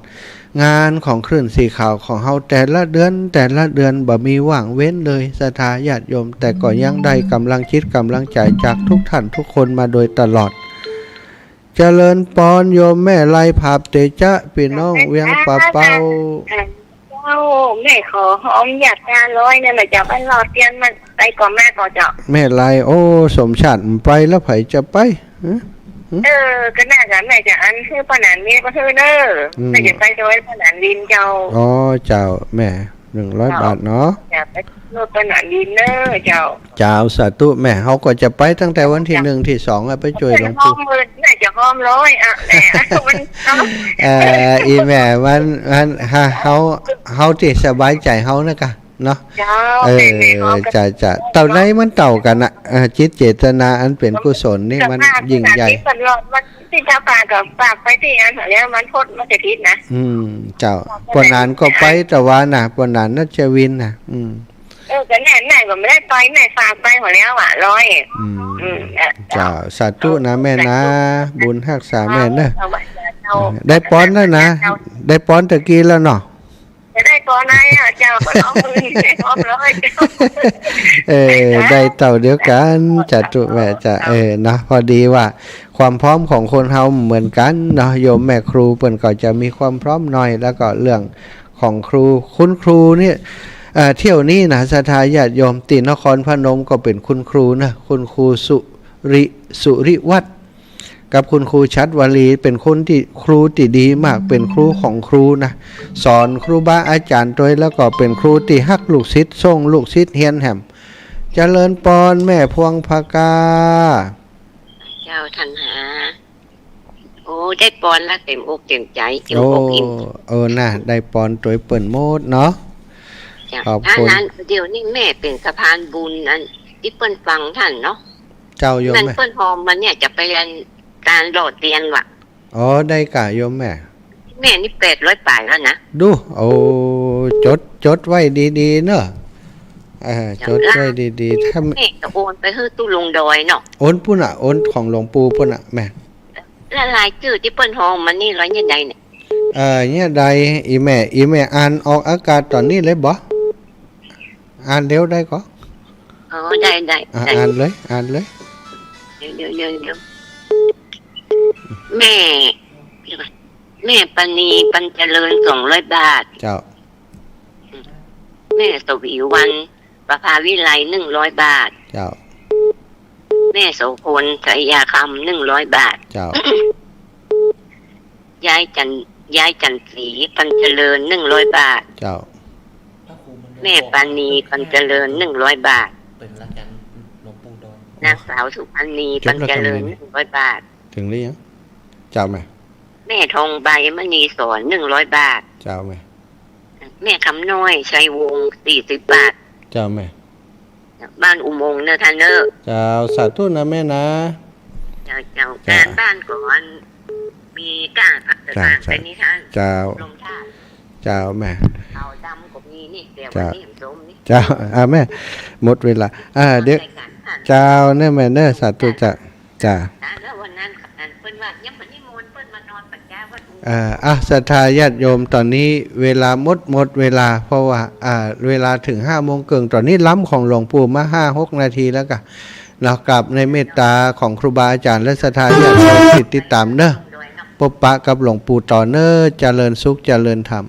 งานของคลื่นสีขาวของเฮาแต่ละเดือนบ่มีว่างเว้นเลยศรัทธาญาติโยมแต่ก็ยังได้กำลังคิดกำลังใจจากทุกท่านทุกคนมาโดยตลอดเจริญปอนโยมแม่ไล่ภาพเตจะพี่น้องเวียงป่าเป้าแม่ขอหอมหยาดงานร้อยเนี่ยแม่จะไปรอเตียนมันไปก่อนแม่ก่อนเจ้าแม่ไล่โอ้สมชาติไปแล้วไผจะไปก็น่าจะแม่จะอันคือปนันนี่ก็คือเด้อแม่จะไปโดยปนันดินเจ้าอ๋อเจ้าแม่100 บาทเนาะจะไปโดยปนันดินเด้อเจ้าสาธุแม่เขาก็จะไปตั้งแต่วันที่1ที่2ไปช่วยหลวงปู่แม่จะหอมร้อยแม่มันอีแม่มันเฮาที่สบายใจเฮานะกะ เนาะ เจ้า จะเต่าไหนมันเต่ากันอ่ะจิตเจตนาอันเป็นกุศลนี่มันยิ่งใหญ่ที่เจ้าป่ากับฝากไปที่อันเนี้ยมันโทษมันจะทิศนะเจ้าปนานก็ไปแต่ว่าน่ะปนานน่าจะวินน่ะก็ไหนก็ไม่ได้ไปไหนฝากไปหัวแล้วอ่ะเจ้าสาธุนะแม่นะบุญรักษาแม่เนอะได้ป้อนแล้วนะได้ป้อนตะกี้แล้วเนาะได้ป้อนไหนอ่ะเจ้าก็เอามือได้ป้อนแล้วได้เต่าเดียวกันจัดตุแม่จะนะพอดีว่าความพร้อมของคนเฮาเหมือนกันเนาะโยมแม่ครูเปิ้นก็จะมีความพร้อมหน่อยแล้วก็เรื่องของครูคุณครูเนี่ยเที่ยวนี้นะศรัทธาญาติโยมตีนครพนมก็เป็นคุณครูนะคุณครูสุริวัฒน์กับคุณครูชัดวลีเป็นคนที่ครูที่ดีมากเป็นครูของครูนะสอนครูบาอาจารย์ด้วยแล้วก็เป็นครูที่ฮักลูกศิษย์ส่งลูกศิษย์เฮียนแหมเจริญปอนแม่พวงภากาเจ้าทันหาโอ้ได้ปอนแล้วเต็มอกเต็มใจเต็มอกอิ่มน่ะได้ปอนตัวเปิ่นโมดเนาะขอบคุณนั้นเดี๋ยวนี้แม่เป็นสะพานบุญอันที่เปิ้นฟังท่านเนาะเจ้าโยมมันเปิ้นหอมมันเนี่ยจะไปเรียนการโดดเรียนว่ะได้กะโยมแม่นี่800 ป่ายแล้วนะดูจดไว้ดีๆเนอะจดไว้ดีๆถ้าแม่จะโอนไปให้ตู้ลงดอยเนาะโอนปุ่นโอนของหลวงปู่ปุ่นแม่ละลายชื่อที่เปิ้นหอมมันนี่ร้อยยังไงเนี่ยเนี่ยใดอีแม่อ่านออกอากาศตอนนี้เลยบ่อ่านเร็วได้ก็ได้อ่านเลยเดี๋ยวแม่ปณีปัญเจริญ200 บาทเจ้าแม่สวีวันประภาวิไล100 บาทเจ้าแม่โสพลสยาคำ100 บาทเจ้า ยายจันศรีปัญเจริญ100 บาทเจ้าแม่ปานีปัญเจริญ100 บาทนางสาวสุพรรณีปัญเจริญ100 บาทถึงหรือยังเจ้าแม่ทองใบมณีสอน100 บาทเจ้าแม่คำน้อยชัยวงศ์40 บาทเจ้าบ้านอุโมงค์เนอร์ทานเนอร์เจ้าสาธุนะแม่นะเจ้าการบ้านก่อนมีก้าผักตะเป็นนิทานเจ้าแม่เอาดำก็มีนี่เดี๋ยววันนี้ส้มนี่เจ้าแม่หมดเวลาเดี๋ยวเจ้าเนี่ยแม่เนี่ยสาธุจ้าแล้ววันนั้นเปิ้นว่ายังบ่นิมนต์เปิ้นมานอนปัจจาวัดศรัทธาญาติโยมตอนนี้เวลาหมดเวลาเพราะว่าเวลาถึง5 โมงเกินตอนนี้ล้ำของหลวงปู่มา 5-6 นาทีแล้วก็เรากลับในเมตตาของครูบาอาจารย์และศรัทธาญาติโยมติดตามเด้อพบปะกับหลวงปู่ต่อเด้อเจริญสุขเจริญธรรม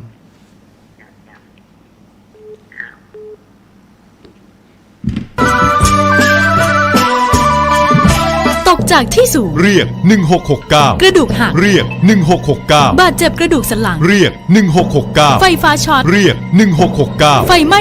ตกจากที่สูงเรียก1669กระดูกหักเรียก1669บาดเจ็บกระดูกสันหลังเรียก1669ไฟฟ้าช็อตเรียก1669ไฟไหม้